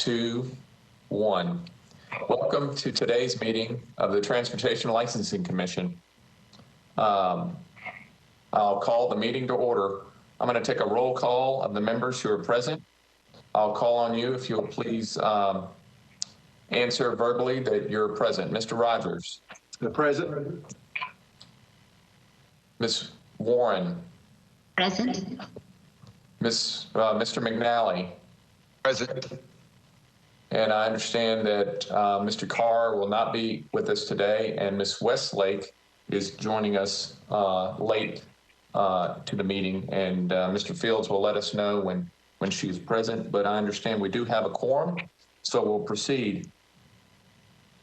2, 1. Welcome to today's meeting of the Transportation Licensing Commission. I'll call the meeting to order. I'm going to take a roll call of the members who are present. I'll call on you if you'll please answer verbally that you're present. Mr. Rogers. Present. Ms. Warren. Present. Mr. McNally. Present. And I understand that Mr. Carr will not be with us today, and Ms. Westlake is joining us late to the meeting, and Mr. Fields will let us know when she's present, but I understand we do have a quorum, so we'll proceed.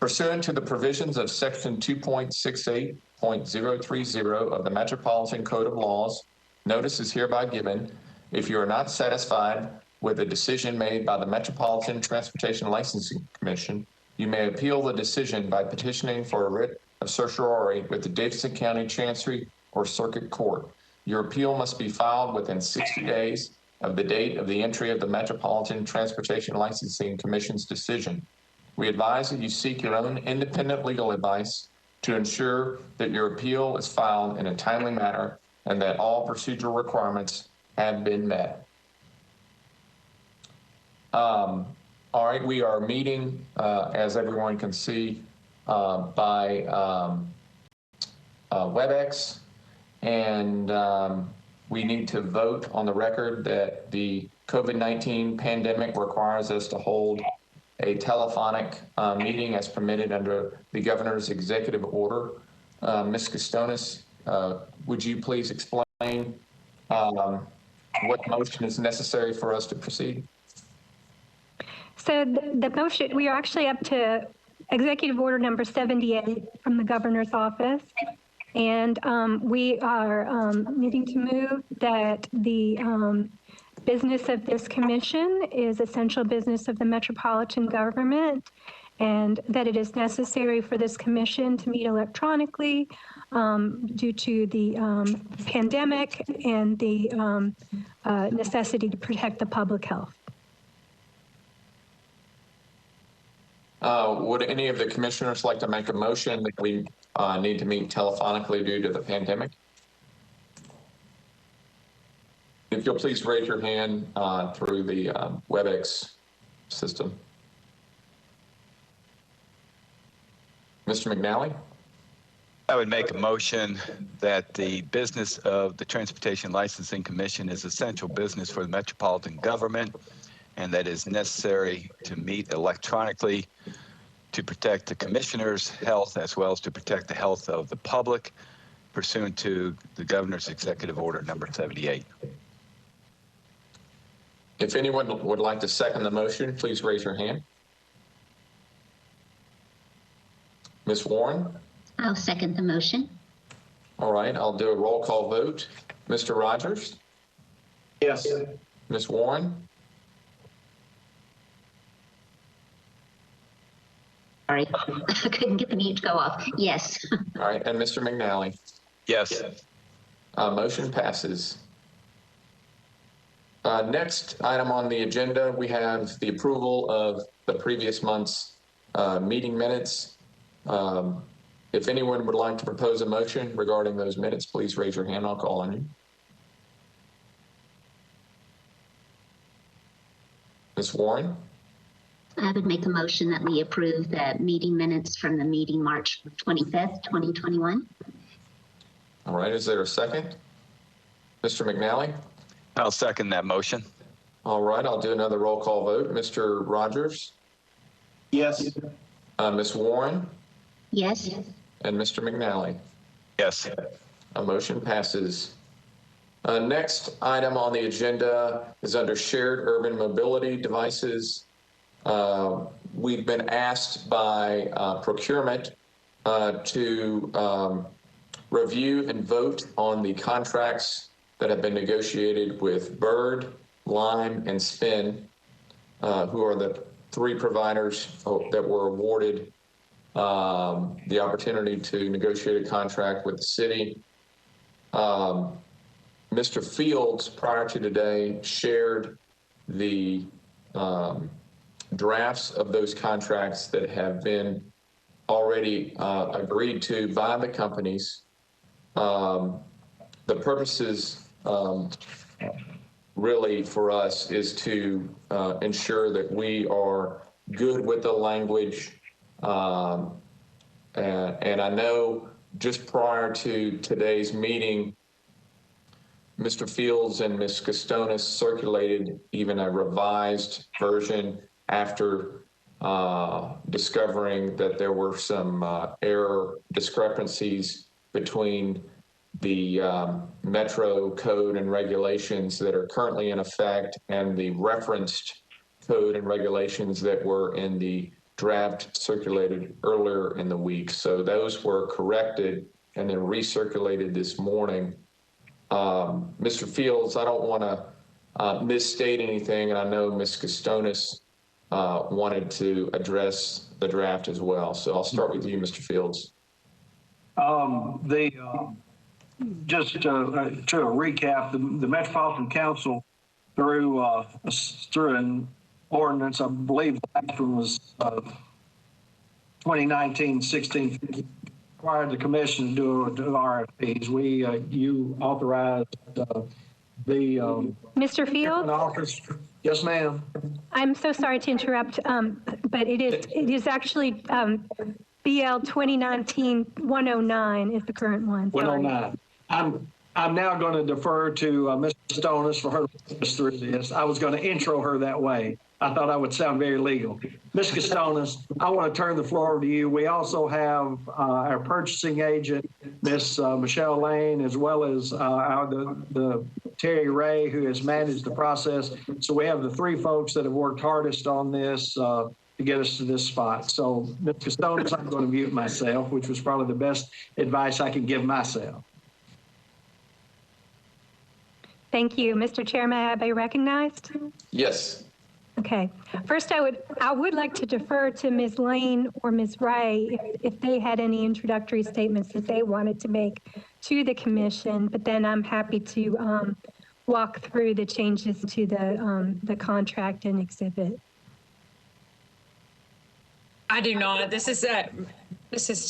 Pursuant to the provisions of Section 2.68.030 of the Metropolitan Code of Laws, notice is hereby given. If you are not satisfied with a decision made by the Metropolitan Transportation Licensing Commission, you may appeal the decision by petitioning for a writ of certiorari with the Davidson County Chancery or Circuit Court. Your appeal must be filed within 60 days of the date of the entry of the Metropolitan Transportation Licensing Commission's decision. We advise that you seek your own independent legal advice to ensure that your appeal is filed in a timely manner and that all procedural requirements have been met. All right, we are meeting, as everyone can see, by WebEx, and we need to vote on the record that the COVID-19 pandemic requires us to hold a telephonic meeting as permitted under the governor's executive order. Ms. Costonis, would you please explain what motion is necessary for us to proceed? So the motion, we are actually up to Executive Order number 78 from the governor's office. And we are needing to move that the business of this commission is essential business of the metropolitan government, and that it is necessary for this commission to meet electronically due to the pandemic and the necessity to protect the public health. Would any of the commissioners like to make a motion that we need to meet telephonically due to the pandemic? If you'll please raise your hand through the WebEx system. Mr. McNally? I would make a motion that the business of the Transportation Licensing Commission is essential business for the metropolitan government, and that is necessary to meet electronically to protect the commissioner's health as well as to protect the health of the public pursuant to the governor's executive order number 78. If anyone would like to second the motion, please raise your hand. Ms. Warren? I'll second the motion. All right, I'll do a roll call vote. Mr. Rogers? Yes. Ms. Warren? Sorry, I couldn't get the mute to go off. Yes. All right, and Mr. McNally? Yes. Motion passes. Next item on the agenda, we have the approval of the previous month's meeting minutes. If anyone would like to propose a motion regarding those minutes, please raise your hand. I'll call on you. Ms. Warren? I would make a motion that we approve the meeting minutes from the meeting March 25th, 2021. All right, is there a second? Mr. McNally? I'll second that motion. All right, I'll do another roll call vote. Mr. Rogers? Yes. Ms. Warren? Yes. And Mr. McNally? Yes. A motion passes. Next item on the agenda is under shared urban mobility devices. We've been asked by procurement to review and vote on the contracts that have been negotiated with Bird, Lime, and Spin, who are the three providers that were awarded the opportunity to negotiate a contract with the city. Mr. Fields, prior to today, shared the drafts of those contracts that have been already agreed to by the companies. The purposes really for us is to ensure that we are good with the language. And I know just prior to today's meeting, Mr. Fields and Ms. Costonis circulated even a revised version after discovering that there were some error discrepancies between the Metro code and regulations that are currently in effect and the referenced code and regulations that were in the draft circulated earlier in the week. So those were corrected and then recirculated this morning. Mr. Fields, I don't want to misstate anything, and I know Ms. Costonis wanted to address the draft as well. So I'll start with you, Mr. Fields. Just to recap, the Metropolitan Council through an ordinance, I believe the last one was 2019-16, required the commission to do RFPs. You authorized the Mr. Fields? office. Yes, ma'am. I'm so sorry to interrupt, but it is actually BL 2019-109 is the current one. Sorry. 109. I'm now going to defer to Ms. Stonis for her to us through this. I was going to intro her that way. I thought I would sound very legal. Ms. Costonis, I want to turn the floor over to you. We also have our purchasing agent, Ms. Michelle Lane, as well as the Terry Ray, who has managed the process. So we have the three folks that have worked hardest on this to get us to this spot. So, Ms. Costonis, I'm going to mute myself, which was probably the best advice I can give myself. Thank you. Mr. Chair, may I be recognized? Yes. Okay. First, I would like to defer to Ms. Lane or Ms. Ray if they had any introductory statements that they wanted to make to the commission, but then I'm happy to walk through the changes to the contract and exhibit. I do not. This is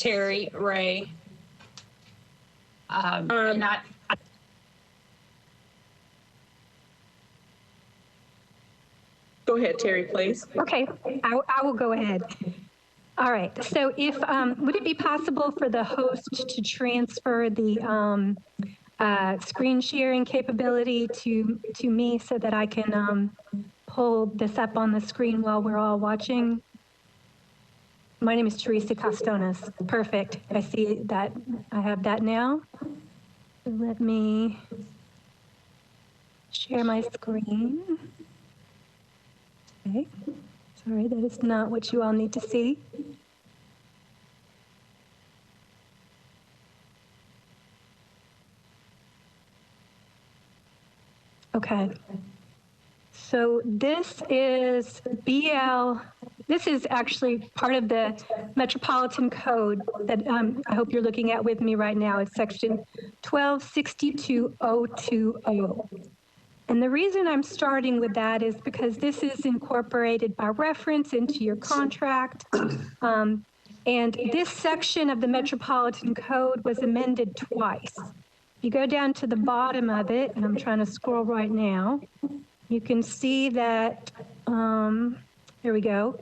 Terry Ray. Go ahead, Terry, please. Okay, I will go ahead. All right. So, if would it be possible for the host to transfer the screen sharing capability to me so that I can pull this up on the screen while we're all watching? My name is Teresa Costonis. Perfect. I see that I have that now. Let me share my screen. Okay. Sorry, that is not what you all need to see. Okay. So this is BL. This is actually part of the Metropolitan Code that I hope you're looking at with me right now. It's section 1262020. And the reason I'm starting with that is because this is incorporated by reference into your contract. And this section of the Metropolitan Code was amended twice. If you go down to the bottom of it, and I'm trying to scroll right now, you can see that, here we go.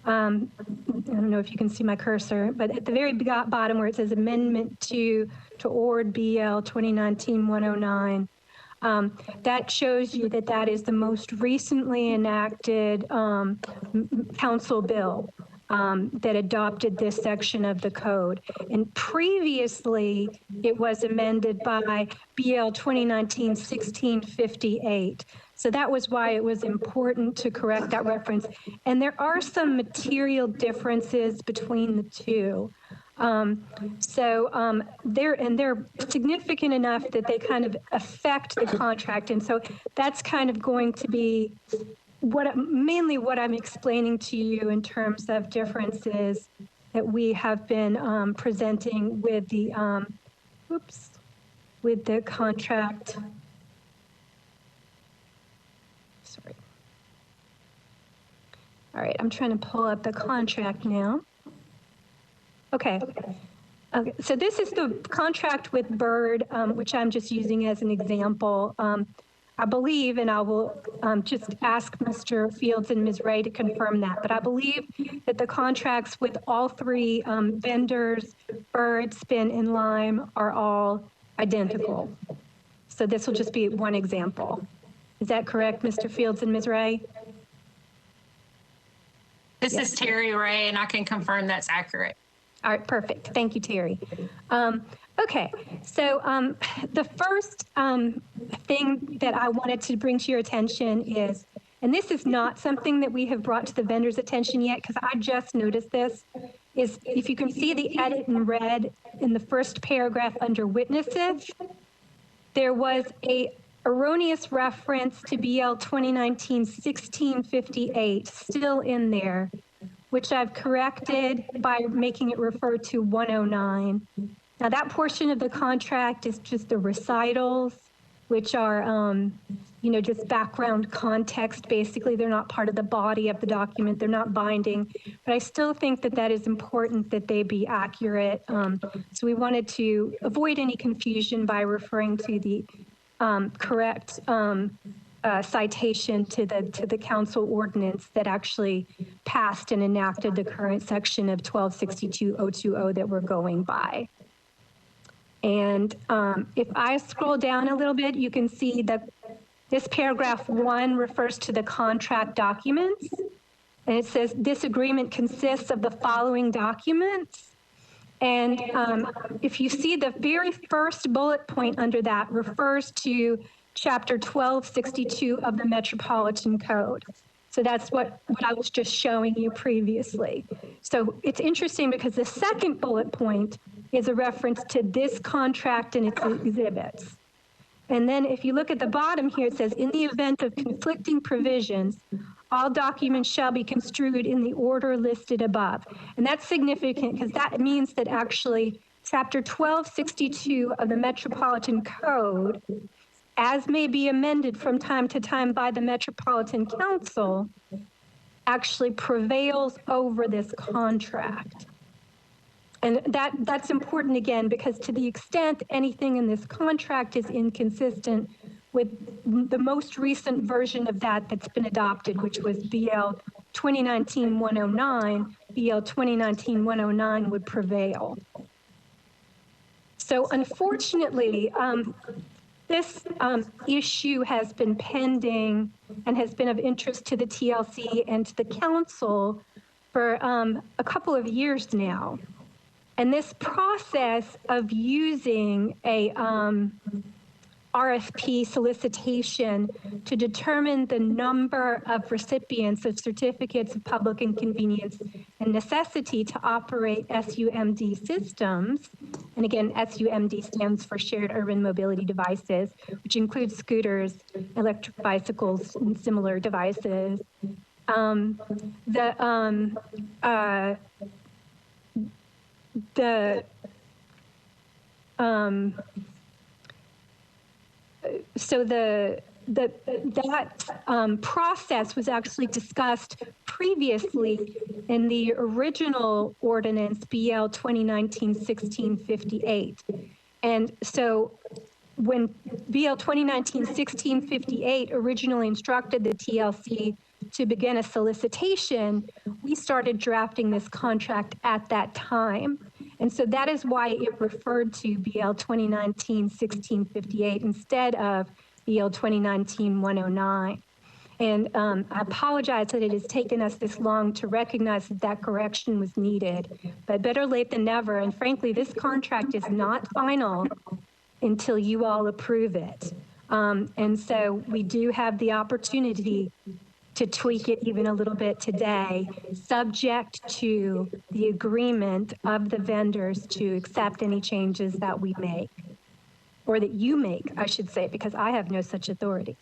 I don't know if you can see my cursor, but at the very bottom where it says Amendment to Ord BL 2019-109, that shows you that that is the most recently enacted council bill that adopted this section of the code. And previously, it was amended by BL 2019-1658. So that was why it was important to correct that reference. And there are some material differences between the two. They're significant enough that they kind of affect the contract. And so that's kind of going to be mainly what I'm explaining to you in terms of differences that we have been presenting with the contract. Sorry. All right, I'm trying to pull up the contract now. Okay. Okay, so this is the contract with Bird, which I'm just using as an example. I believe, and I will just ask Mr. Fields and Ms. Ray to confirm that, but I believe that the contracts with all three vendors, Bird, Spin, and Lime, are all identical. So this will just be one example. Is that correct, Mr. Fields and Ms. Ray? This is Terry Ray, and I can confirm that's accurate. All right, perfect. Thank you, Terry. Okay, so the first thing that I wanted to bring to your attention is, and this is not something that we have brought to the vendor's attention yet, because I just noticed this, is if you can see the edit in red in the first paragraph under witnesses, there was a erroneous reference to BL 2019-1658 still in there, which I've corrected by making it refer to 109. Now that portion of the contract is just the recitals, which are, you know, just background context. Basically, they're not part of the body of the document. They're not binding, but I still think that that is important that they be accurate. So we wanted to avoid any confusion by referring to the correct citation to the council ordinance that actually passed and enacted the current section of 1262.020 that we're going by. And if I scroll down a little bit, you can see that this paragraph 1 refers to the contract documents. And it says this agreement consists of the following documents. And if you see the very first bullet point under that refers to Chapter 1262 of the Metropolitan Code. So that's what I was just showing you previously. So it's interesting because the second bullet point is a reference to this contract and its exhibits. And then if you look at the bottom here, it says, in the event of conflicting provisions, all documents shall be construed in the order listed above. And that's significant because that means that actually Chapter 1262 of the Metropolitan Code, as may be amended from time to time by the Metropolitan Council, actually prevails over this contract. And that's important again, because to the extent anything in this contract is inconsistent with the most recent version of that that's been adopted, which was BL 2019-109, BL 2019-109 would prevail. So unfortunately, this issue has been pending and has been of interest to the TLC and to the council for a couple of years now. And this process of using a RFP solicitation to determine the number of recipients of certificates of public inconvenience and necessity to operate SUMD systems, and again, SUMD stands for Shared Urban Mobility Devices, which includes scooters, electric bicycles, and similar devices. So that process was actually discussed previously in the original ordinance BL 2019-1658. And so when BL 2019-1658 originally instructed the TLC to begin a solicitation, we started drafting this contract at that time. And so that is why it referred to BL 2019-1658 instead of BL 2019-109. And I apologize that it has taken us this long to recognize that that correction was needed, but better late than never. And frankly, this contract is not final until you all approve it. And so we do have the opportunity to tweak it even a little bit today, subject to the agreement of the vendors to accept any changes that we make, or that you make, I should say, because I have no such authority.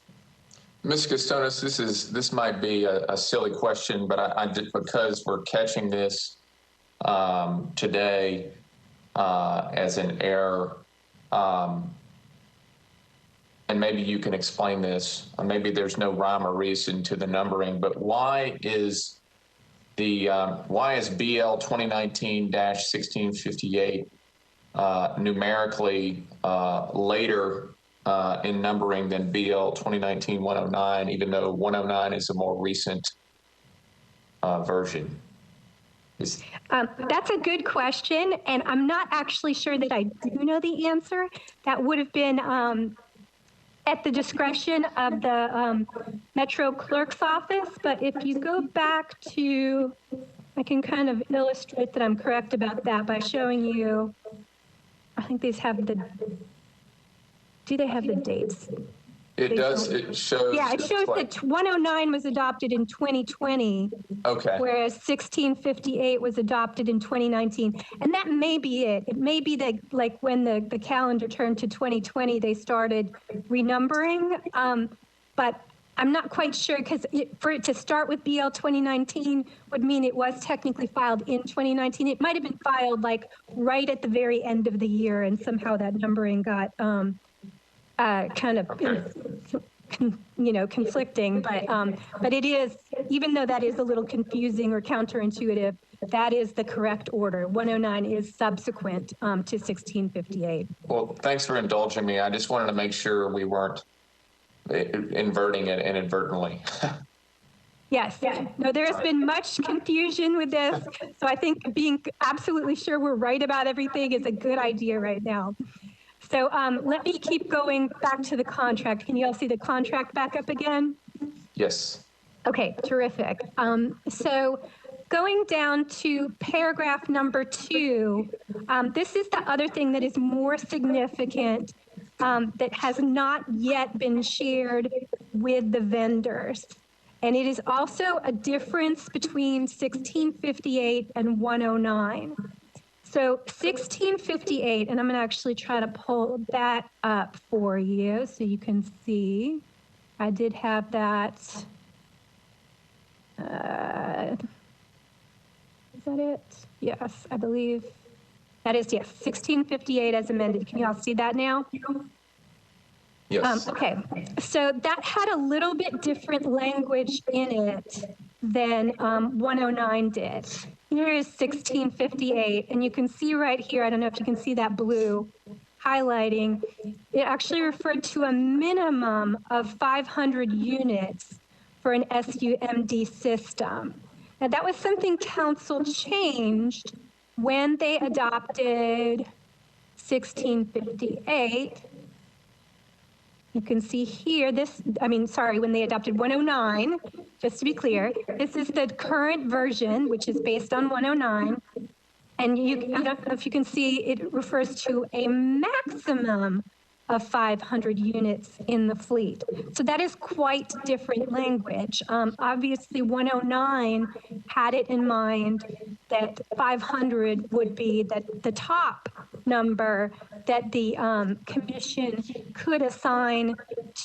Ms. Costonis, this might be a silly question, but I did, because we're catching this today as an error, and maybe you can explain this, or maybe there's no rhyme or reason to the numbering, but why is why is BL 2019-1658 numerically later in numbering than BL 2019-109, even though 109 is a more recent version? That's a good question, and I'm not actually sure that I do know the answer. That would have been at the discretion of the Metro Clerk's office, but if you go back to, I can kind of illustrate that I'm correct about that by showing you, I think these have the, do they have the dates? It does, it shows. Yeah, it shows that 109 was adopted in 2020. Okay. Whereas 1658 was adopted in 2019. And that may be it. It may be that like when the calendar turned to 2020, they started renumbering. But I'm not quite sure because for it to start with BL 2019 would mean it was technically filed in 2019. It might have been filed like right at the very end of the year, and somehow that numbering got kind of, conflicting, but it is, even though that is a little confusing or counterintuitive, that is the correct order. 109 is subsequent to 1658. Well, thanks for indulging me. I just wanted to make sure we weren't inverting it inadvertently. Yes. No, there has been much confusion with this. So I think being absolutely sure we're right about everything is a good idea right now. So let me keep going back to the contract. Can you all see the contract back up again? Yes. Okay, terrific. So going down to paragraph number 2, this is the other thing that is more significant that has not yet been shared with the vendors. And it is also a difference between 1658 and 109. So 1658, and I'm going to actually try to pull that up for you so you can see. I did have that. Is that it? Yes, I believe that is, yes, 1658 as amended. Can you all see that now? Yes. Okay, so that had a little bit different language in it than 109 did. Here is 1658, and you can see right here, I don't know if you can see that blue highlighting, it actually referred to a minimum of 500 units for an SUMD system. Now that was something council changed when they adopted 1658. You can see here, when they adopted 109, just to be clear, this is the current version, which is based on 109. And I don't know if you can see, it refers to a maximum of 500 units in the fleet. So that is quite different language. Obviously, 109 had it in mind that 500 would be the top number that the commission could assign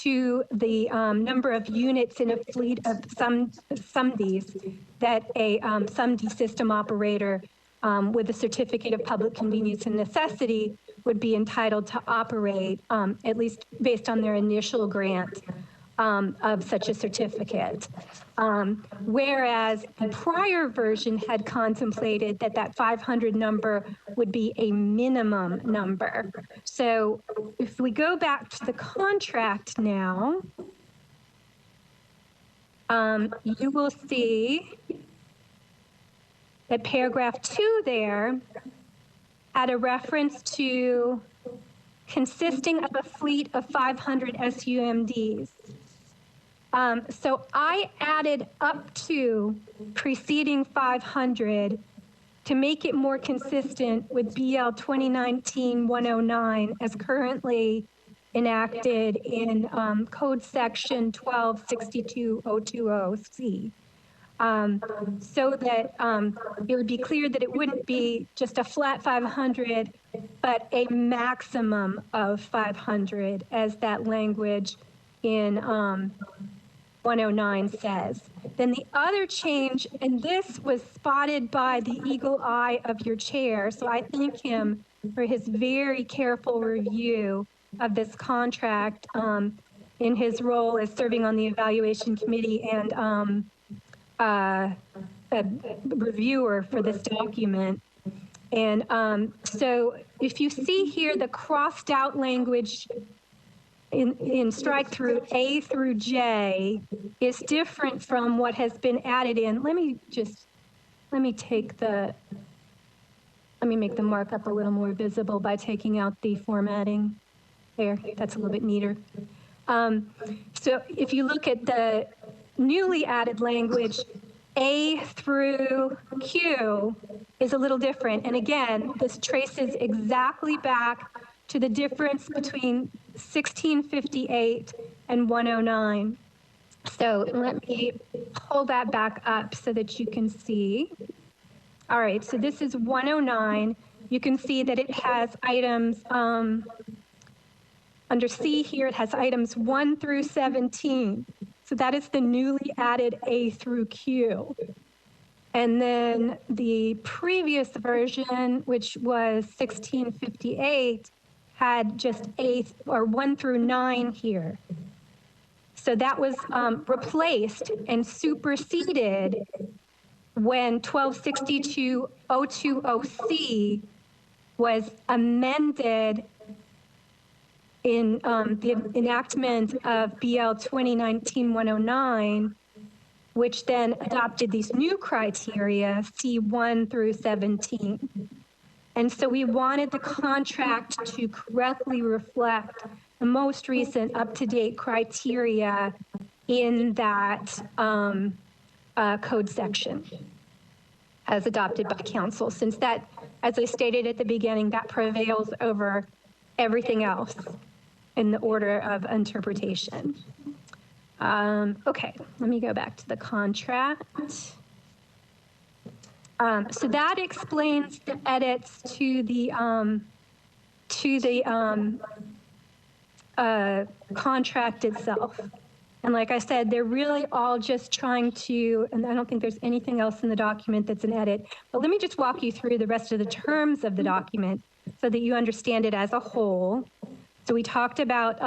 to the number of units in a fleet of SUMDs that a SUMD system operator with a certificate of public convenience and necessity would be entitled to operate, at least based on their initial grant of such a certificate. Whereas the prior version had contemplated that 500 number would be a minimum number. So if we go back to the contract now, you will see that paragraph 2 there had a reference to consisting of a fleet of 500 SUMDs. So I added up to preceding 500 to make it more consistent with BL 2019-109 as currently enacted in Code Section 1262.020C. So that it would be clear that it wouldn't be just a flat 500, but a maximum of 500, as that language in 109 says. Then the other change, and this was spotted by the eagle eye of your chair, so I thank him for his very careful review of this contract in his role as serving on the evaluation committee and reviewer for this document. And so if you see here, the crossed out language in strike through A through J is different from what has been added in. Let me make the markup a little more visible by taking out the formatting there. That's a little bit neater. So if you look at the newly added language, A through Q is a little different. And again, this traces exactly back to the difference between 1658 and 109. So let me pull that back up so that you can see. All right, so this is 109. You can see that it has items, under C here, it has items 1 through 17. So that is the newly added A through Q. And then the previous version, which was 1658, had just A or 1 through 9 here. So that was replaced and superseded when 1262.020C was amended in the enactment of BL 2019-109, which then adopted these new criteria, C1 through 17. And so we wanted the contract to correctly reflect the most recent up-to-date criteria in that code section as adopted by council, since that, as I stated at the beginning, that prevails over everything else in the order of interpretation. Okay, let me go back to the contract. So that explains the edits to the contract itself. And like I said, they're really all just trying to, and I don't think there's anything else in the document that's an edit, but let me just walk you through the rest of the terms of the document so that you understand it as a whole. So we talked about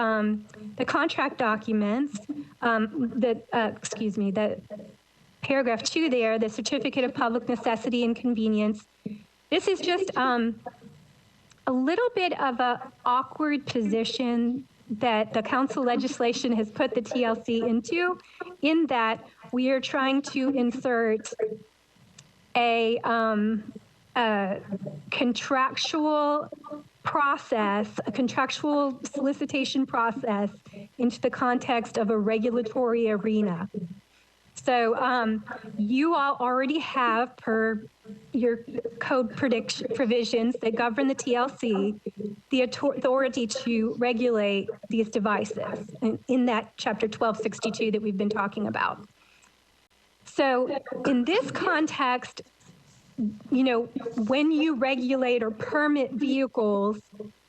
the contract documents, the paragraph 2 there, the certificate of public necessity and convenience. This is just a little bit of an awkward position that the council legislation has put the TLC into, in that we are trying to insert a contractual process, a contractual solicitation process into the context of a regulatory arena. So you all already have, per your code provisions that govern the TLC, the authority to regulate these devices in that chapter 1262 that we've been talking about. So in this context, you know, when you regulate or permit vehicles,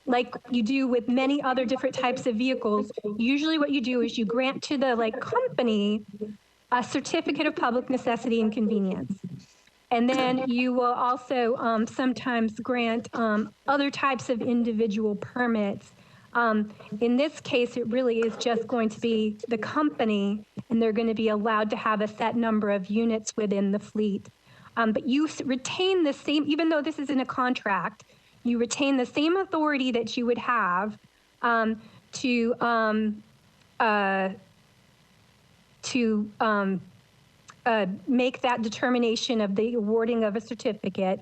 like you do with many other different types of vehicles, usually what you do is you grant to the company a certificate of public necessity and convenience. And then you will also sometimes grant other types of individual permits. In this case, it really is just going to be the company, and they're going to be allowed to have a set number of units within the fleet. But you retain the same, even though this is in a contract, you retain the same authority that you would have to make that determination of the awarding of a certificate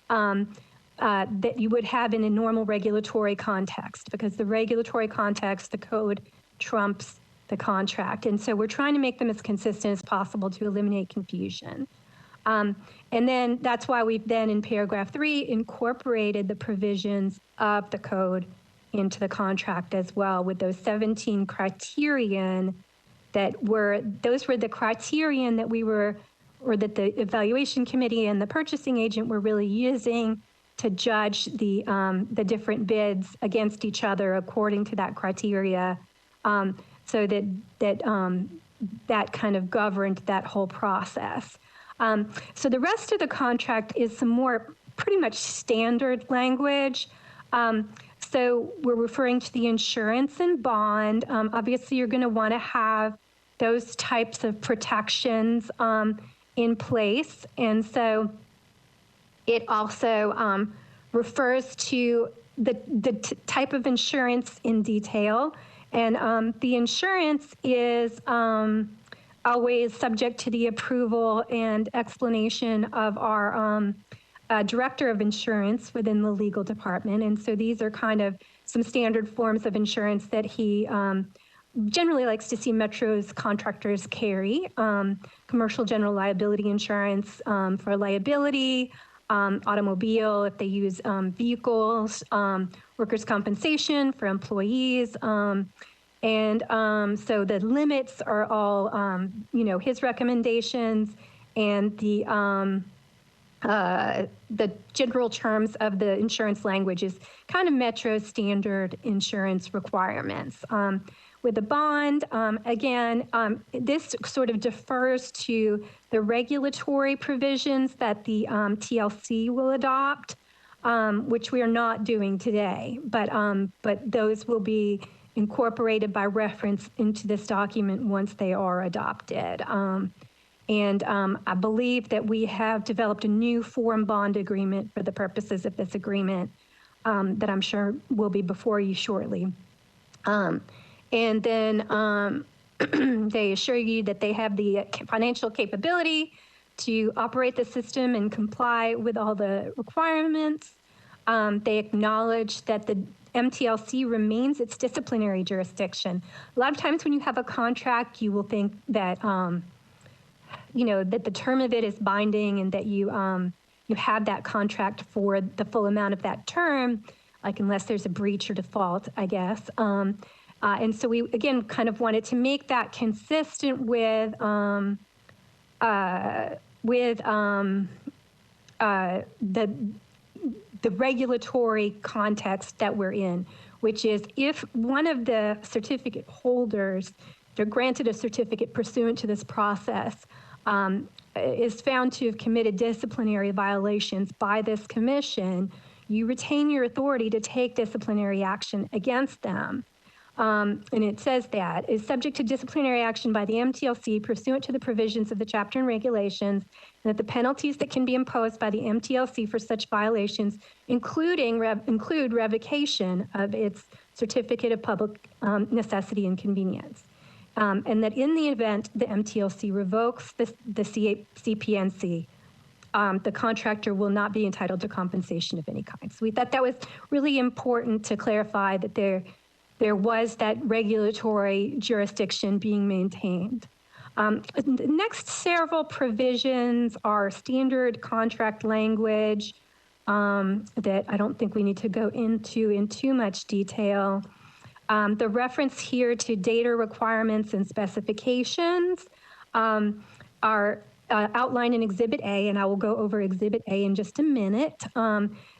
that you would have in a normal regulatory context, because the regulatory context, the code trumps the contract. And so we're trying to make them as consistent as possible to eliminate confusion. And then that's why we've then in paragraph 3 incorporated the provisions of the code into the contract as well, with those 17 criterion those were the criterion that we were, or that the evaluation committee and the purchasing agent were really using to judge the different bids against each other according to that criteria, so that kind of governed that whole process. So the rest of the contract is some more pretty much standard language. So we're referring to the insurance and bond. Obviously, you're going to want to have those types of protections in place. And so it also refers to the type of insurance in detail. And the insurance is always subject to the approval and explanation of our director of insurance within the legal department. And so these are kind of some standard forms of insurance that he generally likes to see Metro's contractors carry. Commercial general liability insurance for liability, automobile if they use vehicles, workers' compensation for employees. And so the limits are all, his recommendations, and the general terms of the insurance language is kind of Metro standard insurance requirements. With the bond, again, this sort of defers to the regulatory provisions that the TLC will adopt, which we are not doing today, but those will be incorporated by reference into this document once they are adopted. And I believe that we have developed a new form bond agreement for the purposes of this agreement that I'm sure will be before you shortly. And then they assure you that they have the financial capability to operate the system and comply with all the requirements. They acknowledge that the MTLC remains its disciplinary jurisdiction. A lot of times when you have a contract, you will think that, that the term of it is binding and that you have that contract for the full amount of that term, like unless there's a breach or default, I guess. And so we, again, kind of wanted to make that consistent with the regulatory context that we're in, which is if one of the certificate holders, they're granted a certificate pursuant to this process, is found to have committed disciplinary violations by this commission, you retain your authority to take disciplinary action against them. And it says that is subject to disciplinary action by the MTLC pursuant to the provisions of the chapter and regulations, and that the penalties that can be imposed by the MTLC for such violations include revocation of its certificate of public necessity and convenience. And that in the event the MTLC revokes the CPNC, the contractor will not be entitled to compensation of any kind. So we thought that was really important to clarify that there was that regulatory jurisdiction being maintained. The next several provisions are standard contract language that I don't think we need to go into in too much detail. The reference here to data requirements and specifications are outlined in Exhibit A, and I will go over Exhibit A in just a minute.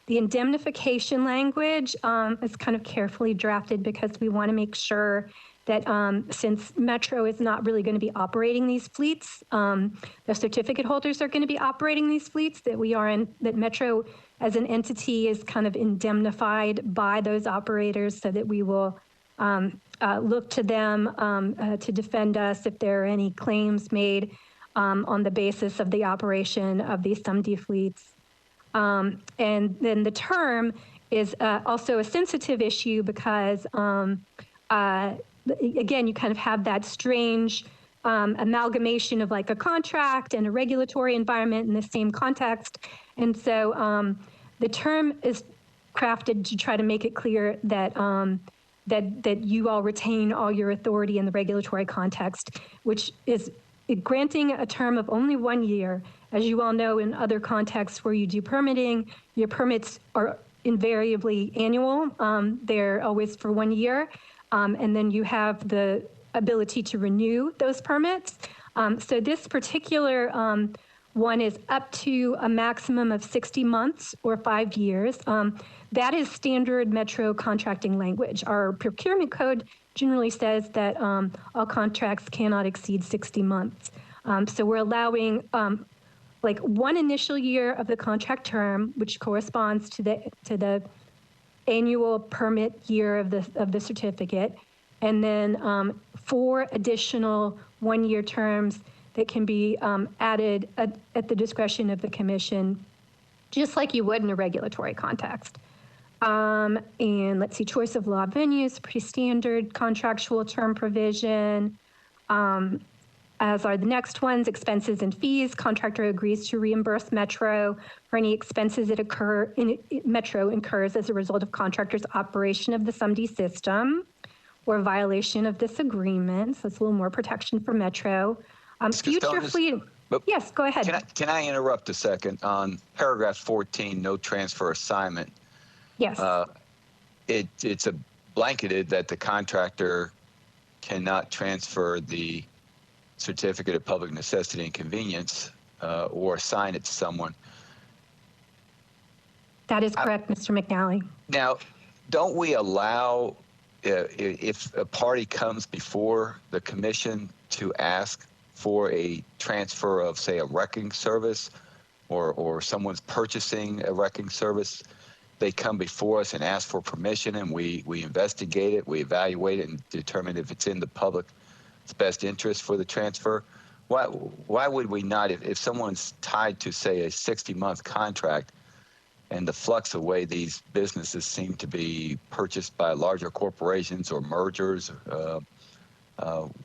The indemnification language is kind of carefully drafted because we want to make sure that since Metro is not really going to be operating these fleets, the certificate holders are going to be operating these fleets, that Metro as an entity is kind of indemnified by those operators, so that we will look to them to defend us if there are any claims made on the basis of the operation of these SUMD fleets. And then the term is also a sensitive issue because, again, you kind of have that strange amalgamation of like a contract and a regulatory environment in the same context. And so the term is crafted to try to make it clear that that you all retain all your authority in the regulatory context, which is granting a term of only 1 year. As you all know, in other contexts where you do permitting, your permits are invariably annual. They're always for 1 year. And then you have the ability to renew those permits. So this particular one is up to a maximum of 60 months or 5 years. That is standard Metro contracting language. Our procurement code generally says that all contracts cannot exceed 60 months. So we're allowing like one initial year of the contract term, which corresponds to the annual permit year of the certificate, and then 4 additional 1-year terms that can be added at the discretion of the commission, just like you would in a regulatory context. And let's see, choice of law venues, pretty standard contractual term provision. As are the next ones, expenses and fees. Contractor agrees to reimburse Metro for any expenses that Metro incurs as a result of contractor's operation of the SUMD system or violation of this agreement. So it's a little more protection for Metro. Future fleet. Yes, go ahead. Can I interrupt a second on paragraph 14, no transfer assignment? Yes. It's a blanketed that the contractor cannot transfer the certificate of public necessity and convenience or assign it to someone. That is correct, Mr. McNally. Now, don't we allow, if a party comes before the commission to ask for a transfer of, say, a wrecking service, or someone's purchasing a wrecking service, they come before us and ask for permission, and we investigate it, we evaluate it, and determine if it's in the public's best interest for the transfer? Why would we not, if someone's tied to, say, a 60-month contract, and the flux of way these businesses seem to be purchased by larger corporations or mergers,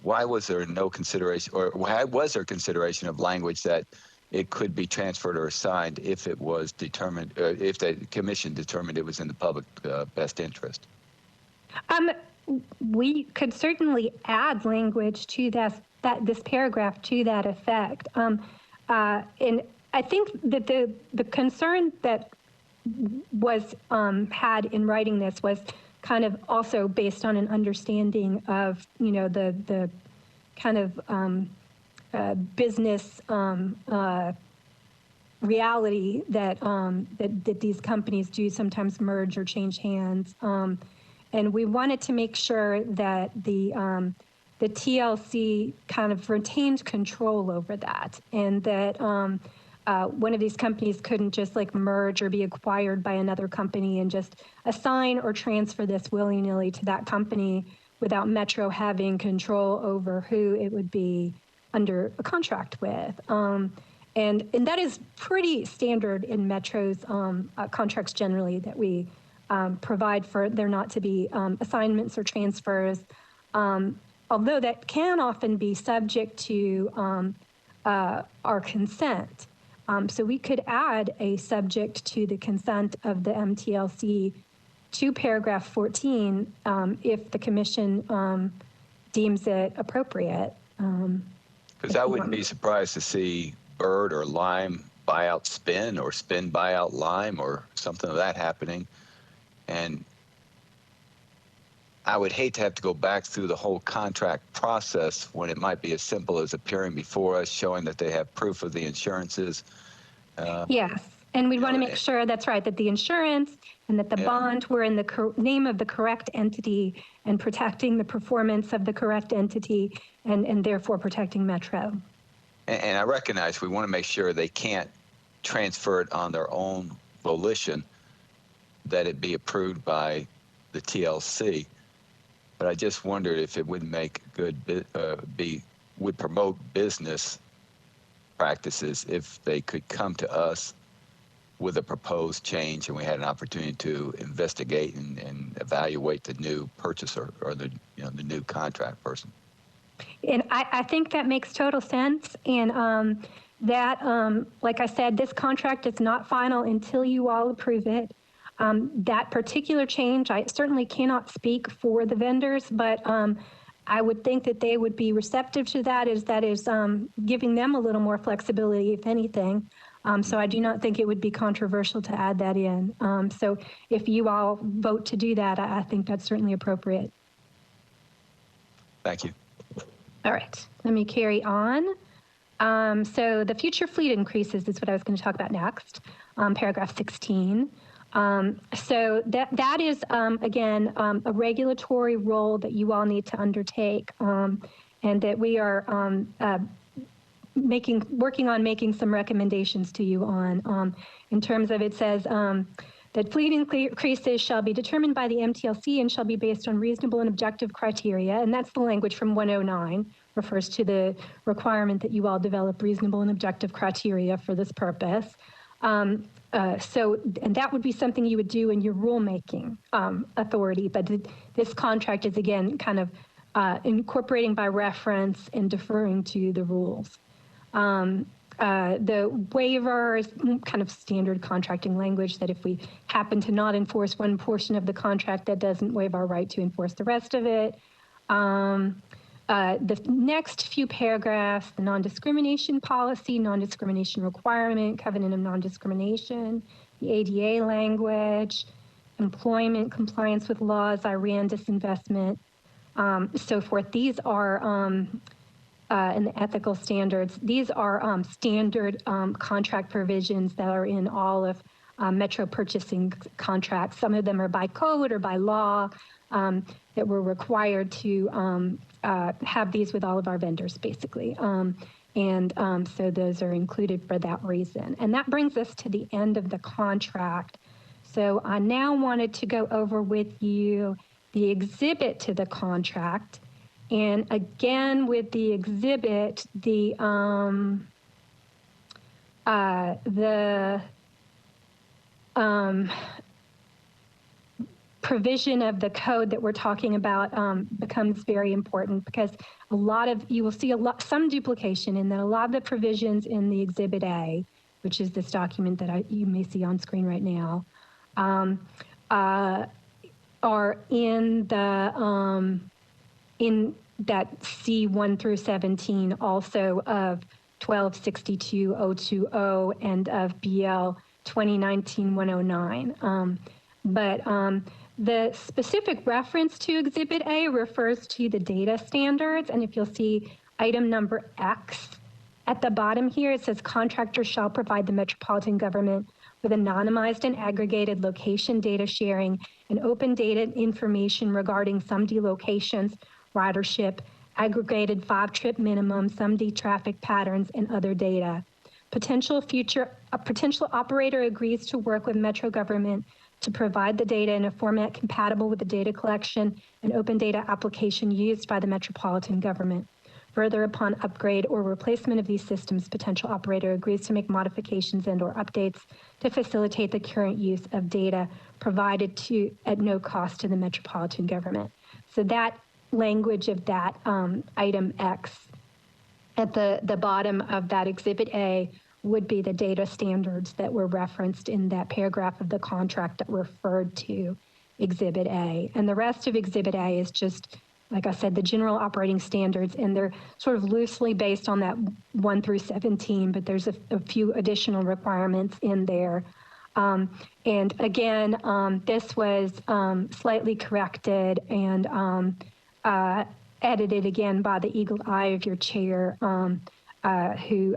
why was there no consideration, or why was there consideration of language that it could be transferred or assigned if it was determined, if the commission determined it was in the public best interest? We could certainly add language to this paragraph to that effect. And I think that the concern that was had in writing this was kind of also based on an understanding of, the kind of business reality that these companies do sometimes merge or change hands. And we wanted to make sure that the TLC kind of retained control over that, and that one of these companies couldn't just like merge or be acquired by another company and just assign or transfer this willy-nilly to that company without Metro having control over who it would be under a contract with. And that is pretty standard in Metro's contracts generally, that we provide for there not to be assignments or transfers, although that can often be subject to our consent. So we could add a subject to the consent of the MTLC to paragraph 14 if the commission deems it appropriate. Because I wouldn't be surprised to see Bird or Lime buy out Spin, or Spin buy out Lime, or something of that happening. And I would hate to have to go back through the whole contract process when it might be as simple as appearing before us, showing that they have proof of the insurances. Yes, and we want to make sure that's right, that the insurance and that the bond were in the name of the correct entity and protecting the performance of the correct entity, and therefore protecting Metro. And I recognize we want to make sure they can't transfer it on their own volition, that it be approved by the TLC. But I just wondered if it would make good, would promote business practices if they could come to us with a proposed change, and we had an opportunity to investigate and evaluate the new purchaser, or the new contract person. And I think that makes total sense. And like I said, this contract is not final until you all approve it. That particular change, I certainly cannot speak for the vendors, but I would think that they would be receptive to that, is giving them a little more flexibility, if anything. So I do not think it would be controversial to add that in. So if you all vote to do that, I think that's certainly appropriate. Thank you. All right, let me carry on. So the future fleet increases is what I was going to talk about next, paragraph 16. So that is, again, a regulatory role that you all need to undertake, and that we are working on making some recommendations to you on. In terms of, it says that fleet increases shall be determined by the MTLC and shall be based on reasonable and objective criteria, and that's the language from 109, refers to the requirement that you all develop reasonable and objective criteria for this purpose. And that would be something you would do in your rulemaking authority, but this contract is, again, kind of incorporating by reference and deferring to the rules. The waiver is kind of standard contracting language that if we happen to not enforce one portion of the contract, that doesn't waive our right to enforce the rest of it. The next few paragraphs, the non-discrimination policy, non-discrimination requirement, covenant of non-discrimination, the ADA language, employment, compliance with laws, Iran disinvestment, so forth. These are, and the ethical standards, these are standard contract provisions that are in all of Metro purchasing contracts. Some of them are by code or by law that we're required to have these with all of our vendors, basically. So those are included for that reason. And that brings us to the end of the contract. So I now wanted to go over with you the exhibit to the contract. And again, with the exhibit, the provision of the code that we're talking about becomes very important, because you will see some duplication in that a lot of the provisions in the Exhibit A, which is this document that you may see on screen right now, are in that C1 through 17, also of 1262-020 and of BL 2019-109. But the specific reference to Exhibit A refers to the data standards. And if you'll see item number X at the bottom here, it says contractors shall provide the metropolitan government with anonymized and aggregated location data sharing and open data information regarding SUMD locations, ridership, aggregated 5-trip minimum, SUMD traffic patterns, and other data. A potential operator agrees to work with Metro government to provide the data in a format compatible with the data collection and open data application used by the Metropolitan government. Further, upon upgrade or replacement of these systems, potential operator agrees to make modifications and/or updates to facilitate the current use of data provided at no cost to the Metropolitan government. So that language of that item X at the bottom of that Exhibit A would be the data standards that were referenced in that paragraph of the contract that referred to Exhibit A. And the rest of Exhibit A is just, like I said, the general operating standards, and they're sort of loosely based on that 1 through 17, but there's a few additional requirements in there. And again, this was slightly corrected and edited again by the eagle eye of your chair, who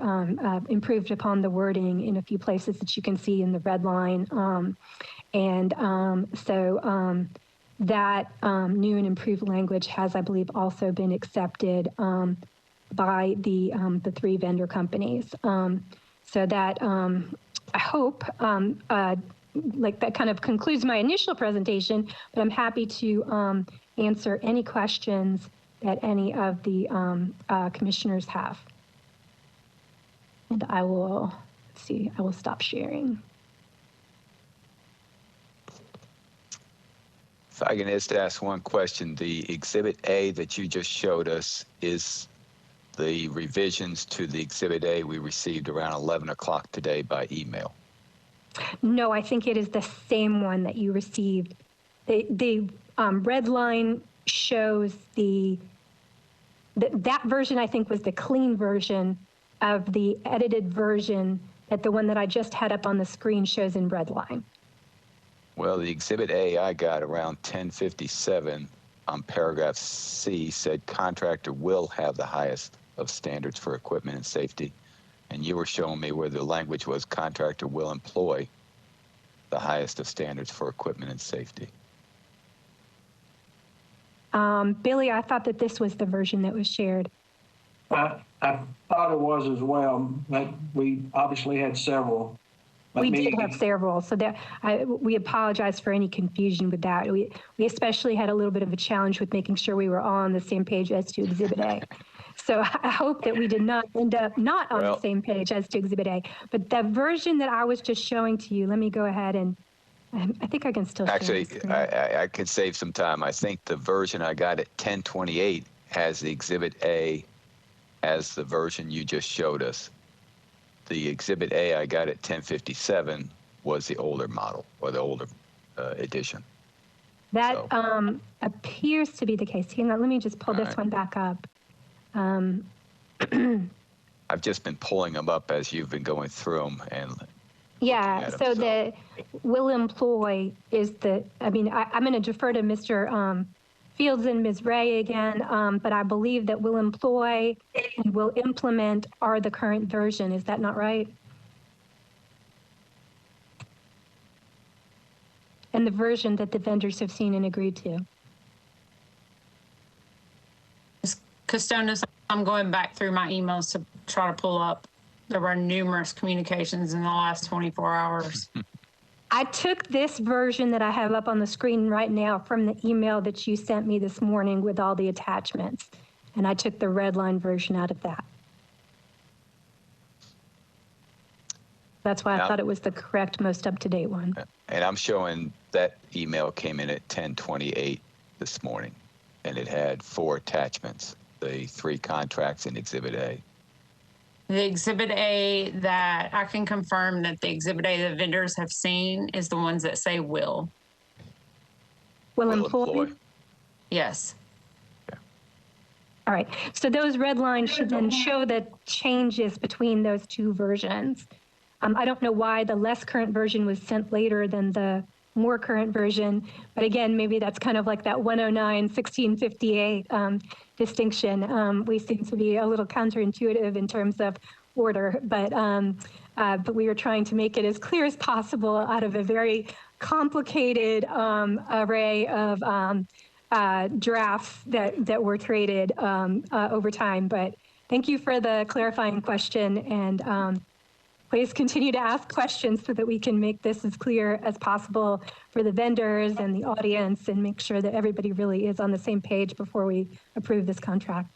improved upon the wording in a few places that you can see in the red line. That new and improved language has, I believe, also been accepted by the 3 vendor companies. So that I hope, like that kind of concludes my initial presentation, but I'm happy to answer any questions that any of the commissioners have. And I will stop sharing. If I can just ask one question, the Exhibit A that you just showed us is the revisions to the Exhibit A we received around 11 o'clock today by email. No, I think it is the same one that you received. The red line shows that version, I think, was the clean version of the edited version that the one that I just had up on the screen shows in red line. Well, the Exhibit A I got around 1057 on paragraph C said contractor will have the highest of standards for equipment and safety. And you were showing me where the language was contractor will employ the highest of standards for equipment and safety. Billy, I thought that this was the version that was shared. I thought it was as well, but we obviously had several. We did have several, so that we apologize for any confusion with that. We especially had a little bit of a challenge with making sure we were all on the same page as to Exhibit A. So I hope that we did not end up not on the Well- same page as to Exhibit A. But the version that I was just showing to you, let me go ahead and, I think I can still share Actually, the screen. I could save some time. I think the version I got at 1028 has the Exhibit A as the version you just showed us. The Exhibit A I got at 1057 was the older model or the older edition. That so- appears to be the case. Hang on, let me just pull this right. one back up. I've just been pulling them up as you've been going through them, and Yeah, at 'em, so so- the will employ is the, I mean, I'm going to defer to Mr. Fields and Ms. Ray again, but I believe that will employ and will implement are the current version. Is that not right? And the version that the vendors have seen and agreed to. Custonis, I'm going back through my emails to try to pull up. There were numerous communications in the last 24 hours. I took this version that I have up on the screen right now from the email that you sent me this morning with all the attachments. And I took the red line version out of that. That's why I Yeah. thought it was the correct, most up-to-date one. And I'm showing that email came in at 1028 this morning, and it had 4 attachments, the 3 contracts in Exhibit A. The Exhibit A that I can confirm that the Exhibit A the vendors have seen is the ones that say will. Will Will employ? employ. Yes. All right, so those red lines should then show the changes between those two versions. I don't know why the less current version was sent later than the more current version, but again, maybe that's kind of like that 109-1658 distinction. We seem to be a little counterintuitive in terms of order, but we were trying to make it as clear as possible out of a very complicated array of drafts that were traded over time. But thank you for the clarifying question, and please continue to ask questions so that we can make this as clear as possible for the vendors and the audience and make sure that everybody really is on the same page before we approve this contract.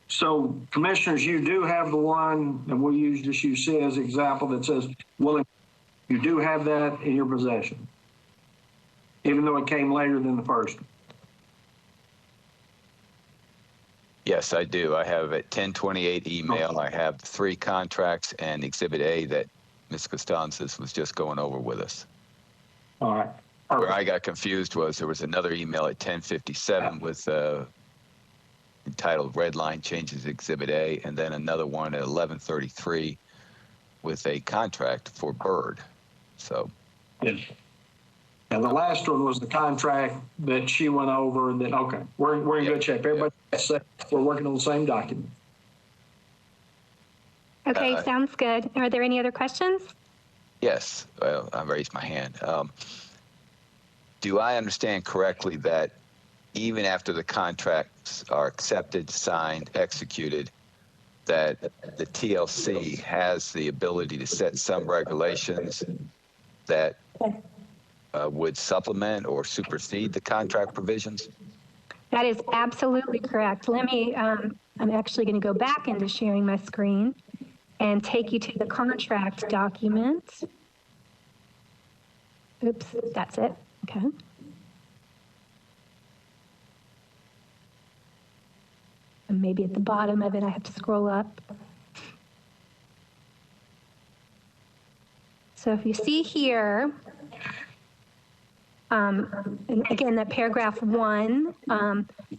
So commissioners, you do have the one, and we'll use just use C as an example that says, well, you do have that in your possession, even though it came later than the first. Yes, I do. I have at 1028 email, I have 3 contracts and Exhibit A that Ms. Costanzas was just going over with us. All right. Where I got confused was there was another email at 1057 with entitled Red Line Changes Exhibit A, and then another one at 1133 with a contract for Bird. So, Yes. And the last one was the contract that she went over, and then, okay, we're in good shape. Everybody, we're working on the same document. Okay, sounds good. Are there any other questions? yes, well, I raised my hand. Do I understand correctly that even after the contracts are accepted, signed, executed, that the TLC has the ability to set some regulations that would supplement or supersede the contract provisions? That is absolutely correct. Let me, I'm actually going to go back into sharing my screen and take you to the contract document. Oops, that's it. Okay. And maybe at the bottom of it, I have to scroll up. So if you see here, and again, that paragraph 1,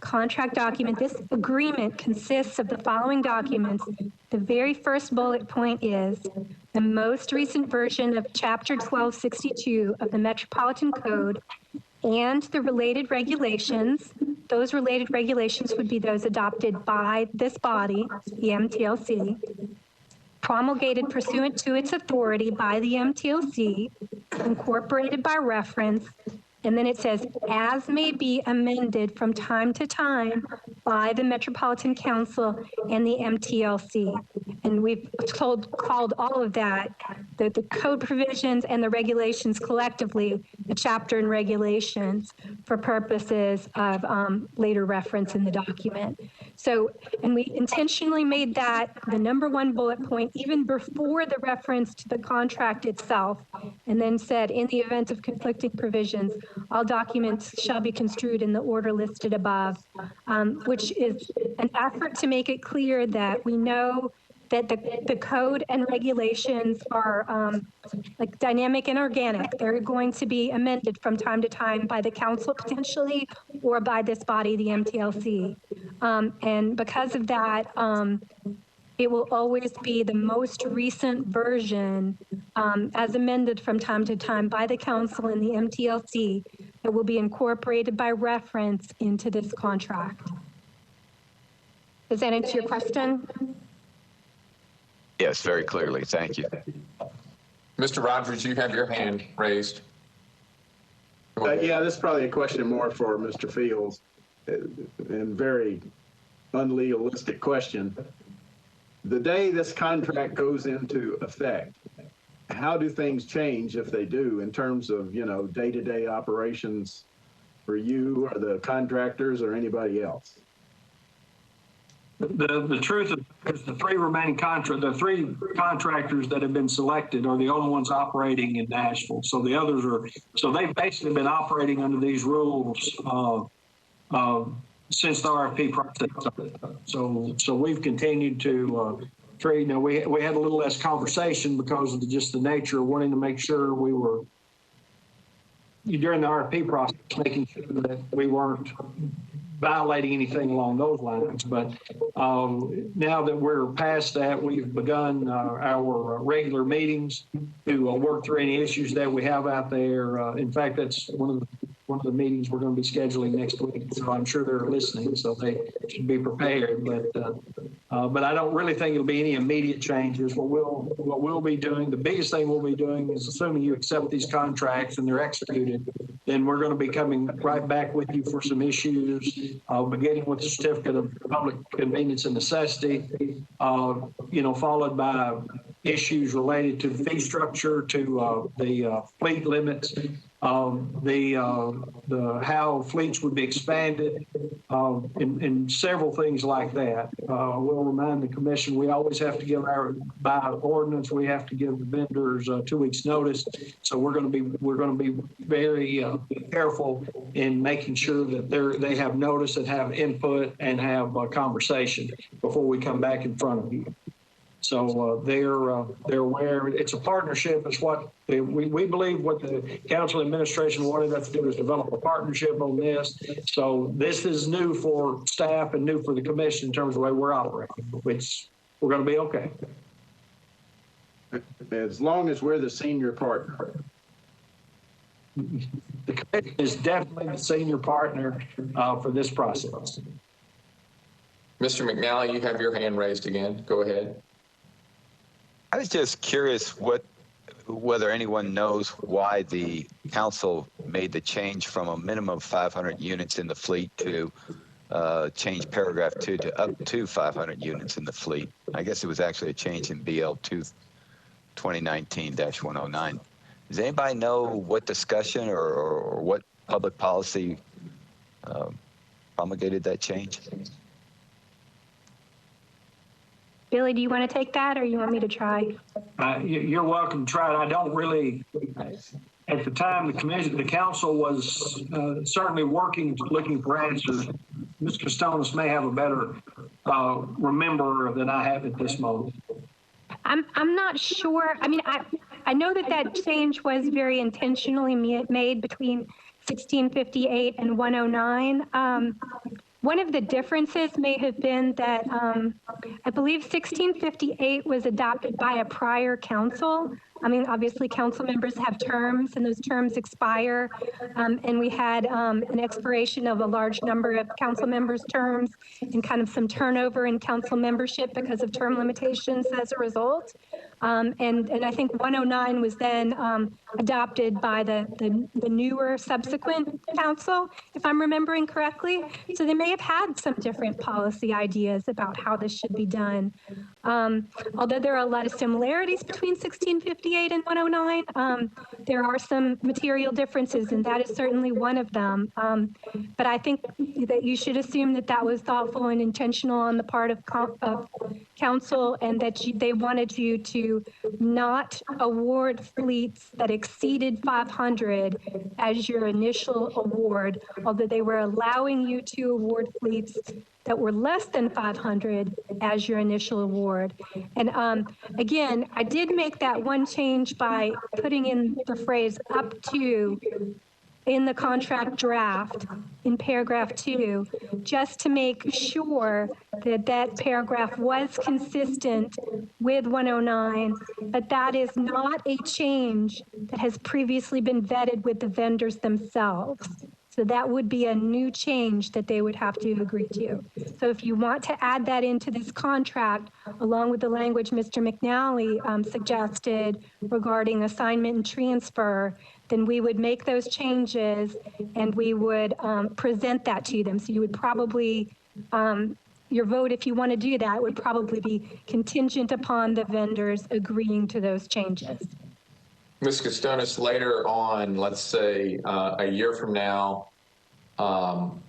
contract document, this agreement consists of the following documents. The very first bullet point is the most recent version of Chapter 1262 of the Metropolitan Code and the related regulations. Those related regulations would be those adopted by this body, the MTLC, promulgated pursuant to its authority by the MTLC, incorporated by reference, and then it says, as may be amended from time to time by the Metropolitan Council and the MTLC. And we've called all of that, the code provisions and the regulations collectively, the chapter and regulations. for purposes of later reference in the document. So, and we intentionally made that the number one bullet point even before the reference to the contract itself, and then said, in the event of conflicting provisions, all documents shall be construed in the order listed above, which is an effort to make it clear that we know that the code and regulations are like dynamic and organic. They're going to be amended from time to time by the council potentially, or by this body, the MTLC. And because of that, it will always be the most recent version as amended from time to time by the council and the MTLC that will be incorporated by reference into this contract. Does that answer your question? Yes, very clearly. Thank you. Mr. Rogers, you have your hand raised. Yeah, this is probably a question more for Mr. Fields, and very unlegalistic question. The day this contract goes into effect, how do things change if they do in terms of, you know, day-to-day operations for you or the contractors or anybody else? The truth is the three contractors that have been selected are the only ones operating in Nashville. So the others are, so they've basically been operating under these rules since the RFP process. So we've continued to treat, you know, we had a little less conversation because of just the nature of wanting to make sure we were, during the RFP process, making sure that we weren't violating anything along those lines. But now that we're past that, we've begun our regular meetings to work through any issues that we have out there. In fact, that's one of the meetings we're going to be scheduling next week. So I'm sure they're listening, so they should be prepared. But I don't really think it'll be any immediate changes. What we'll be doing, the biggest thing we'll be doing is, assuming you accept these contracts and they're executed, then we're going to be coming right back with you for some issues, beginning with the certificate of public convenience and necessity, you know, followed by issues related to fee structure, to the fleet limits, the how fleets would be expanded, and several things like that. We'll remind the commission we always have to give by ordinance, we have to give the vendors 2 weeks notice. So we're going to be very careful in making sure that they have notice and have input and have a conversation before we come back in front of you. So they're aware. It's a partnership. It's what we believe what the council administration wanted us to do is develop a partnership on this. So this is new for staff and new for the commission in terms of the way we're operating, which we're going to be okay. As long as we're the senior partner. The commission is definitely the senior partner for this process. Mr. McNally, you have your hand raised again. Go ahead. I was just curious whether anyone knows why the council made the change from a minimum of 500 units in the fleet to change paragraph 2 to up to 500 units in the fleet. I guess it was actually a change in BL 2019-109. Does anybody know what discussion or what public policy promulgated that change? Billy, do you want to take that, or you want me to try? You're welcome to try it. I don't really. At the time, the council was certainly looking for answers. Mr. Stonis may have a better remember than I have at this moment. I'm not sure. I mean, I know that change was very intentionally made between 1658 and 109. One of the differences may have been that I believe 1658 was adopted by a prior council. I mean, obviously council members have terms and those terms expire. And we had an expiration of a large number of council members' terms and kind of some turnover in council membership because of term limitations as a result. And I think 109 was then adopted by the newer subsequent council, if I'm remembering correctly. So they may have had some different policy ideas about how this should be done. Although there are a lot of similarities between 1658 and 109, there are some material differences, and that is certainly one of them. But I think that you should assume that that was thoughtful and intentional on the part of council, and that they wanted you to not award fleets that exceeded 500 as your initial award, although they were allowing you to award fleets that were less than 500 as your initial award. And again, I did make that one change by putting in the phrase up to in the contract draft in paragraph 2, just to make sure that that paragraph was consistent with 109, but that is not a change that has previously been vetted with the vendors themselves. So that would be a new change that they would have to agree to. So if you want to add that into this contract, along with the language Mr. McNally suggested regarding assignment and transfer, then we would make those changes and we would present that to them. So you would probably, your vote, if you want to do that, would probably be contingent upon the vendors agreeing to those changes. Ms. Costonis, later on, let's say a year from now,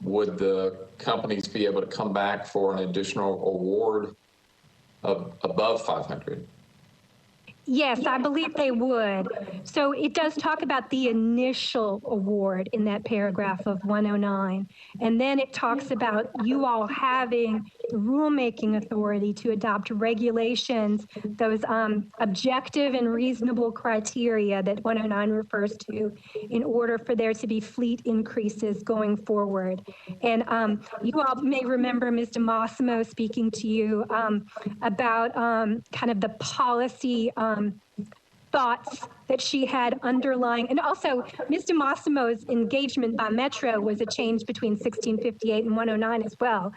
would the companies be able to come back for an additional award of above 500? Yes, I believe they would. So it does talk about the initial award in that paragraph of 109. And then it talks about you all having the rulemaking authority to adopt regulations, those objective and reasonable criteria that 109 refers to, in order for there to be fleet increases going forward. And you all may remember Ms. DeMassimo speaking to you about kind of the policy thoughts that she had underlying, and also Ms. DeMassimo's engagement by Metro was a change between 1658 and 109 as well.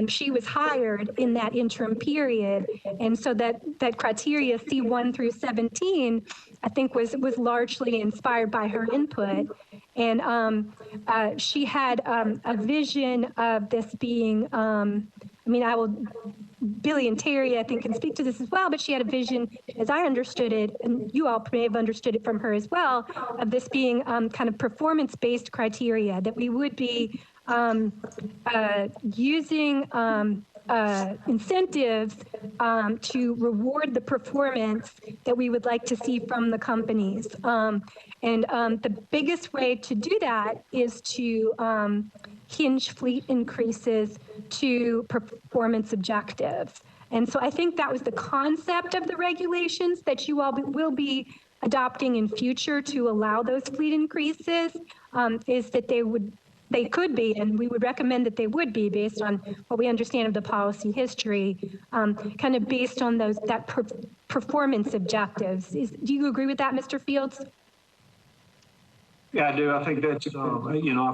She was hired in that interim period, and so that criteria C1 through 17, I think was largely inspired by her input. And she had a vision of this being, Billy and Terry, I think, can speak to this as well, but she had a vision, as I understood it, and you all may have understood it from her as well, of this being kind of performance-based criteria, that we would be using incentives to reward the performance that we would like to see from the companies. And the biggest way to do that is to hinge fleet increases to performance objectives. And so I think that was the concept of the regulations that you all will be adopting in future to allow those fleet increases, is that they could be, and we would recommend that they would be, based on what we understand of the policy history, kind of based on that performance objectives. Do you agree with that, Mr. Fields? Yeah, I do. I think that's, I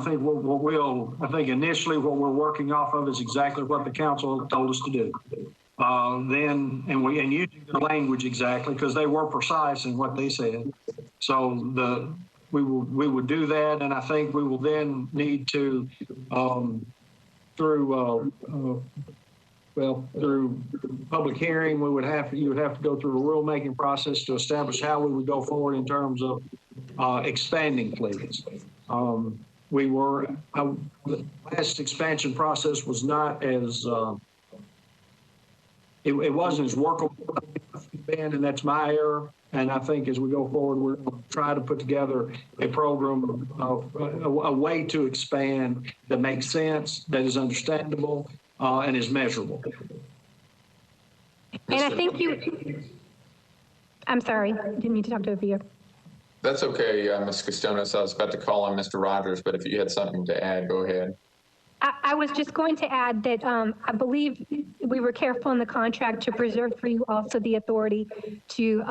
think I think initially what we're working off of is exactly what the council told us to do. And using the language exactly, because they were precise in what they said. So we would do that, and I think we will then need to, through public hearing, you would have to go through a rulemaking process to establish how we would go forward in terms of expanding fleets. The last expansion process was not as it wasn't as workable, and that's my error. And I think as we go forward, we're going to try to put together a program, a way to expand that makes sense, that is understandable, and is measurable. And I think I'm sorry, didn't mean to talk over you. That's okay, Ms. Costonis. I was about to call on Mr. Rogers, but if you had something to add, go ahead. I was just going to add that I believe we were careful in the contract to preserve for you also the authority to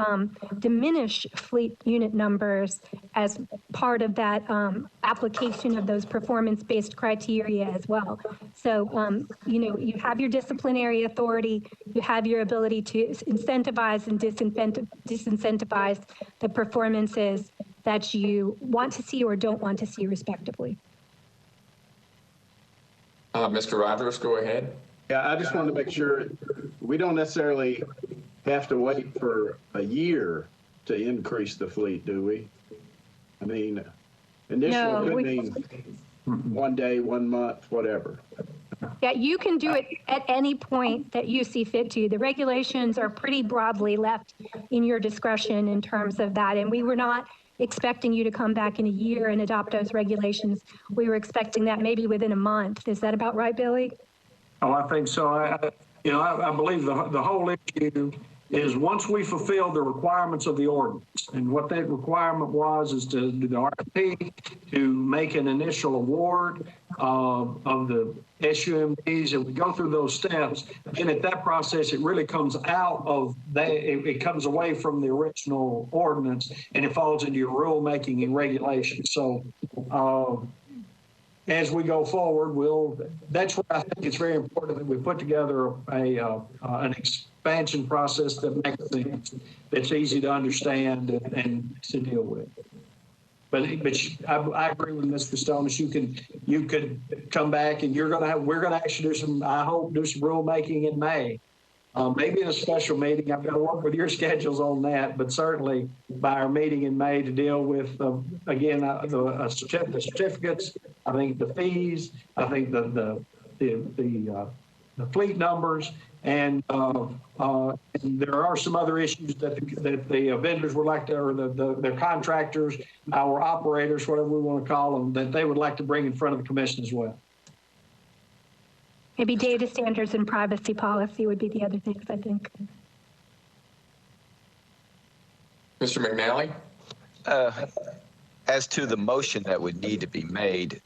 diminish fleet unit numbers as part of that application of those performance-based criteria as well. So, you have your disciplinary authority, you have your ability to incentivize and disincentivize the performances that you want to see or don't want to see respectively. Mr. Rogers, go ahead. Yeah, I just wanted to make sure we don't necessarily have to wait for a year to increase the fleet, do we? I mean, initially could mean 1 day, 1 month, whatever. Yeah, you can do it at any point that you see fit to. The regulations are pretty broadly left in your discretion in terms of that. And we were not expecting you to come back in a year and adopt those regulations. We were expecting that maybe within a month. Is that about right, Billy? Oh, I think so. I believe the whole issue is once we fulfill the requirements of the ordinance, and what that requirement was is to do the RFP, to make an initial award of the SUMDs, and we go through those steps. And at that process, it really comes out of that, it comes away from the original ordinance, and it falls into your rulemaking and regulation. So as we go forward, that's where I think it's very important that we put together an expansion process that makes sense, that's easy to understand and to deal with. But I agree with Mr. Stonis. You could come back and we're going to actually do some rulemaking in May. Maybe in a special meeting. I've got to work with your schedules on that, but certainly by our meeting in May to deal with, again, the certificates, I think the fees, I think the fleet numbers, and there are some other issues that the vendors would like to, or their contractors, our operators, whatever we want to call them, that they would like to bring in front of the commission as well. Maybe data standards and privacy policy would be the other things, I think. Mr. McNally? As to the motion that would need to be made,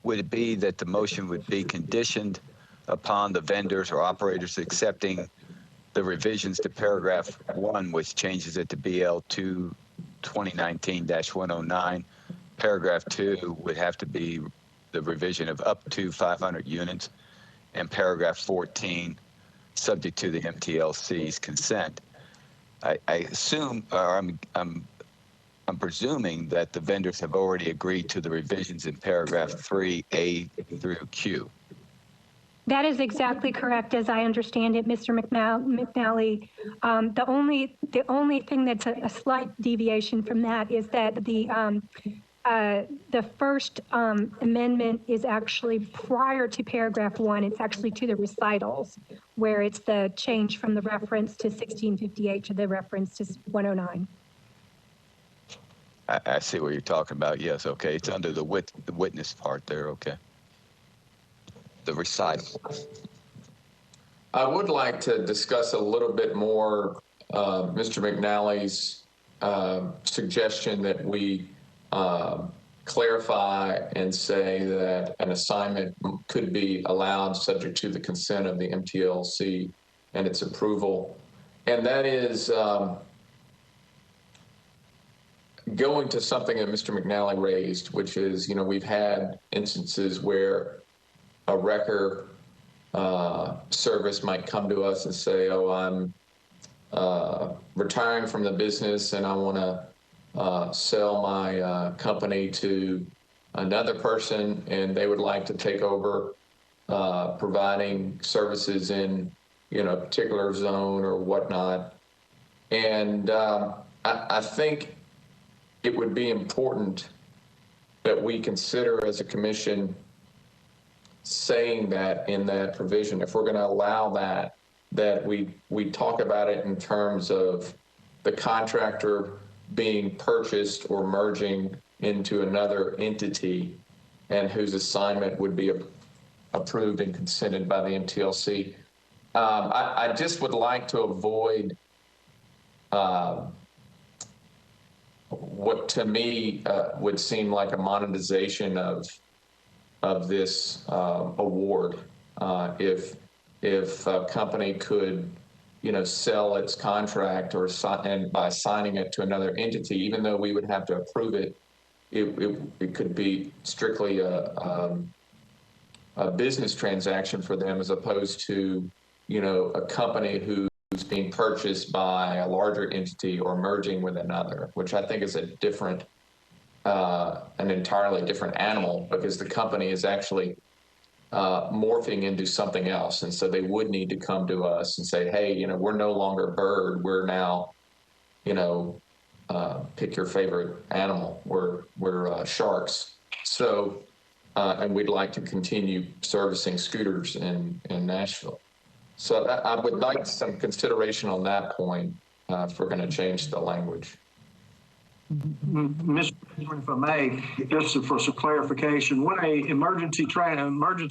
would it be that the motion would be conditioned upon the vendors or operators accepting the revisions to paragraph 1, which changes it to BL 2 2019-109? Paragraph 2 would have to be the revision of up to 500 units, and paragraph 14 subject to the MTLC's consent. I assume, or I'm presuming that the vendors have already agreed to the revisions in paragraph 3A through Q. That is exactly correct, as I understand it, Mr. McNally. The only thing that's a slight deviation from that is that the first amendment is actually prior to paragraph 1. It's actually to the recitals, where it's the change from the reference to 1658 to the reference to 109. I see what you're talking about. Yes, okay. It's under the witness part there, okay. The recital. I would like to discuss a little bit more Mr. McNally's suggestion that we clarify and say that an assignment could be allowed subject to the consent of the MTLC and its approval. And that is going to something that Mr. McNally raised, which is, we've had instances where a wrecker service might come to us and say, oh, I'm retiring from the business and I want to sell my company to another person, and they would like to take over providing services in a particular zone or whatnot. And I think it would be important that we consider as a commission saying that in that provision, if we're going to allow that we talk about it in terms of the contractor being purchased or merging into another entity and whose assignment would be approved and consented by the MTLC. I just would like to avoid what to me would seem like a monetization of of this award. If a company could, sell its contract and by signing it to another entity, even though we would have to approve it, it could be strictly a business transaction for them, as opposed to, a company who's being purchased by a larger entity or merging with another, which I think is a different, an entirely different animal, because the company is actually morphing into something else. And so they would need to come to us and say, hey, we're no longer bird, we're now, pick your favorite animal, we're sharks. So, and we'd like to continue servicing scooters in Nashville. So I would like some consideration on that point if we're going to change the language. Mr. President, if I may, just for some clarification, when a emergency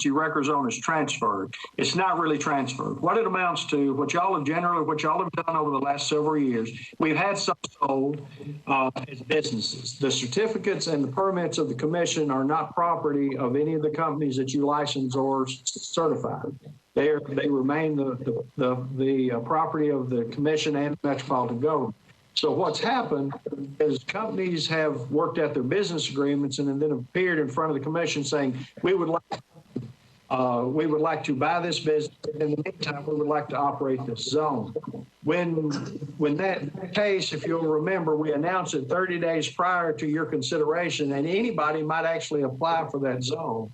records owner is transferred, it's not really transferred. What it amounts to, what y'all have done over the last several years, we've had some sold as businesses. The certificates and the permits of the commission are not property of any of the companies that you license or certify. They remain the property of the commission and the metropolitan government. So what's happened is companies have worked out their business agreements and then appeared in front of the commission saying, we would like to buy this business. In the meantime, we would like to operate this zone. When that case, if you'll remember, we announced it 30 days prior to your consideration, and anybody might actually apply for that zone.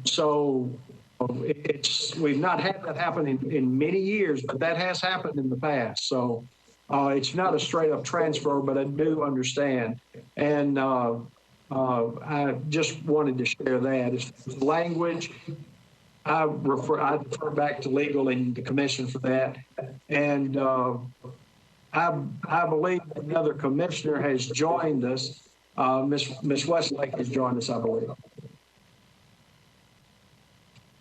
So we've not had that happen in many years, but that has happened in the past. So it's not a straight up transfer, but I do understand. And I just wanted to share that. As language, I refer back to legal and the commission for that. And I believe another commissioner has joined us. Ms. Westlake has joined us, I believe.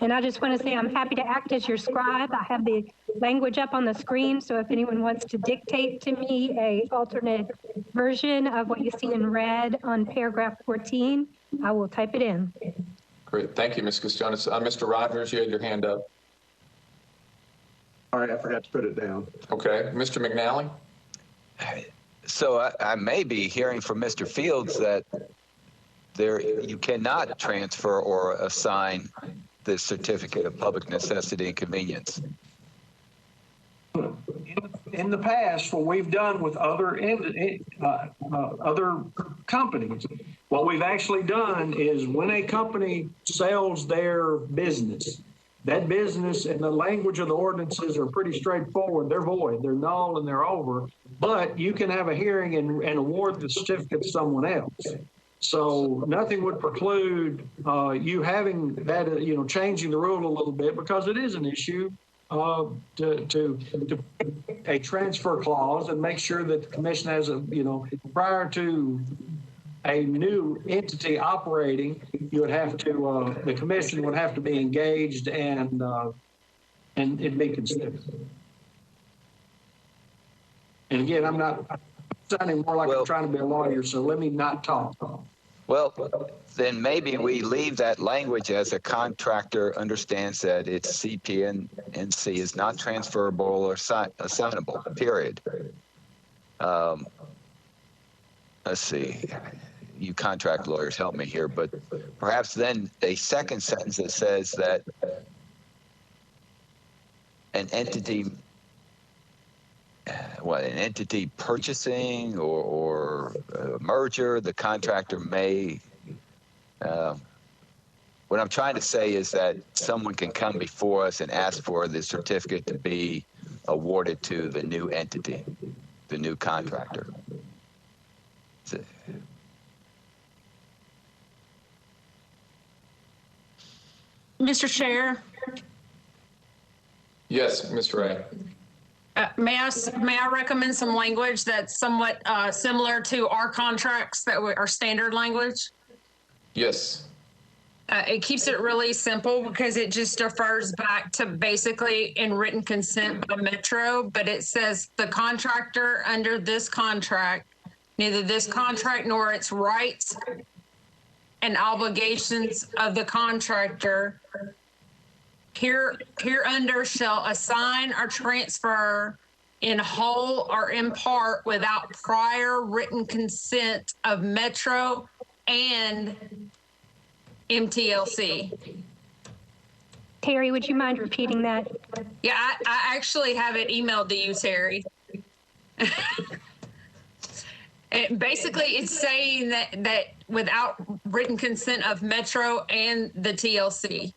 And I just want to say I'm happy to act as your scribe. I have the language up on the screen, so if anyone wants to dictate to me a alternate version of what you see in red on paragraph 14, I will type it in. Great. Thank you, Ms. Castonis. Mr. Rogers, you had your hand up. All right, I forgot to put it down. Okay. Mr. McNally? So I may be hearing from Mr. Fields that you cannot transfer or assign the certificate of public necessity and convenience. In the past, what we've done with other companies, what we've actually done is when a company sells their business, that business and the language of the ordinances are pretty straightforward. They're void, they're null, and they're over. But you can have a hearing and award the certificate to someone else. So nothing would preclude you having that, changing the rule a little bit, because it is an issue to a transfer clause and make sure that the commission has prior to a new entity operating, you would have to, the commission would have to be engaged and it'd be considered. And again, I'm not sounding more like I'm trying to be a lawyer, so let me not talk. Well, then maybe we leave that language as a contractor understands that its CP&NC is not transferable or assignable, period. Let's see. You contract lawyers help me here, but perhaps then a second sentence that says that an entity purchasing or merger, the contractor may, what I'm trying to say is that someone can come before us and ask for the certificate to be awarded to the new entity, the new contractor. Mr. Chair? Yes, Ms. Ray. May I recommend some language that's somewhat similar to our contracts that are standard language? Yes. It keeps it really simple because it just refers back to basically in written consent by Metro, but it says the contractor under this contract, neither this contract nor its rights and obligations of the contractor hereunder shall assign or transfer in whole or in part without prior written consent of Metro and MTLC. Terry, would you mind repeating that? Yeah, I actually have it emailed to you, Terry. Basically, it's saying that without written consent of Metro and the TLC.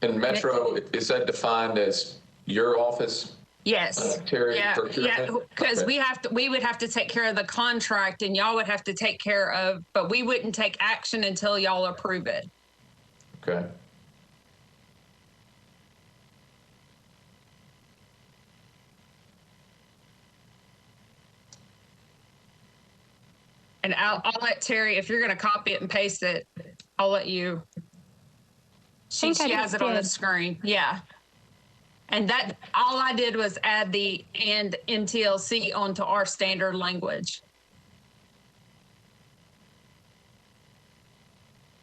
And Metro, is that defined as your office? Yes. Terry, Yeah, procurement? because Okay. we would have to take care of the contract, and y'all would have to take care of, but we wouldn't take action until y'all approve it. Okay. And I'll let Terry, if you're going to copy it and paste it, I'll let you. She has it on the screen. Yeah. And that, all I did was add the and MTLC onto our standard language.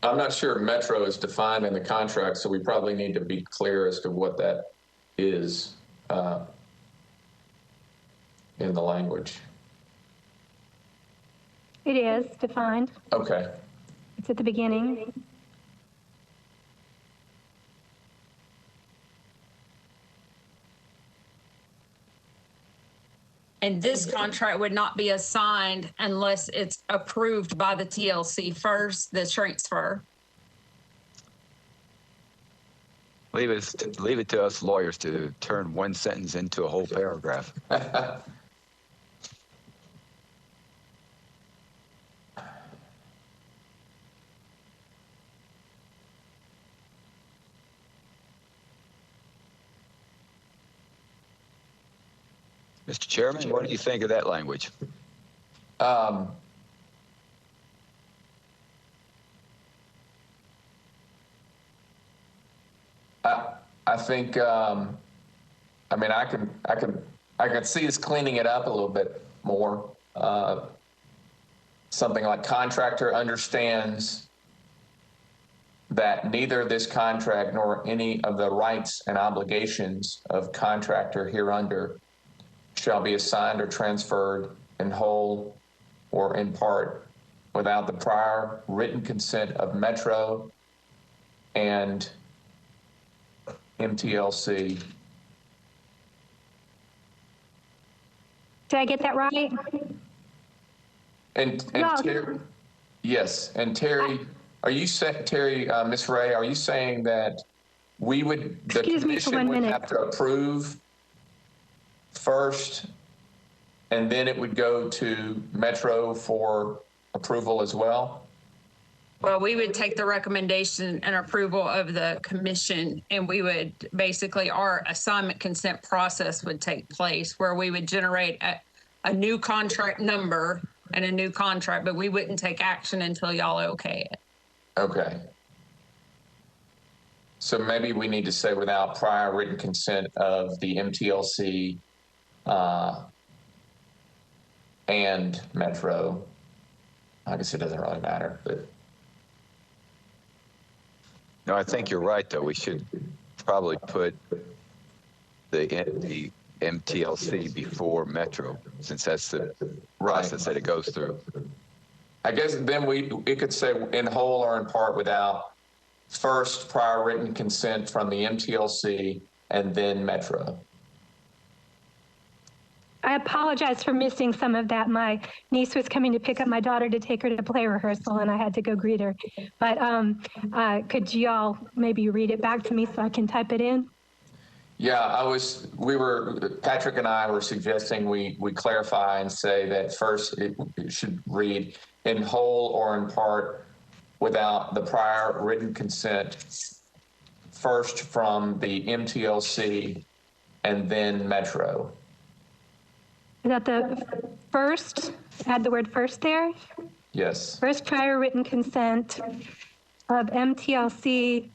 I'm not sure Metro is defined in the contract, so we probably need to be clear as to what that is in the language. It is defined. Okay. It's at the beginning. And this contract would not be assigned unless it's approved by the TLC first, the transfer. Leave it to us lawyers to turn one sentence into a whole paragraph. Mr. Chairman, what do you think of that language? I think, I mean, I can see us cleaning it up a little bit more. Something like contractor understands that neither this contract nor any of the rights and obligations of contractor hereunder shall be assigned or transferred in whole or in part without the prior written consent of Metro and MTLC. Did I get that right? And No. Terry, yes, and Terry, are you saying, Terry, Ms. Ray, are you saying that we would, the Excuse me for commission 1 would minute. have to approve first, and then it would go to Metro for approval as well? Well, we would take the recommendation and approval of the commission, and we would basically, our assignment consent process would take place where we would generate a new contract number and a new contract, but we wouldn't take action until y'all okay it. Okay. So maybe we need to say without prior written consent of the MTLC and Metro. I guess it doesn't really matter, but. No, I think you're right, though. We should probably put the MTLC before Metro, since that's the process that it goes through. I guess then it could say in whole or in part without first prior written consent from the MTLC and then Metro. I apologize for missing some of that. My niece was coming to pick up my daughter to take her to play rehearsal, and I had to go greet her. But could you all maybe read it back to me so I can type it in? Yeah, Patrick and I were suggesting we clarify and say that first it should read in whole or in part without the prior written consent first from the MTLC and then Metro. Is that the first? Add the word first there? Yes. First prior written consent of MTLC.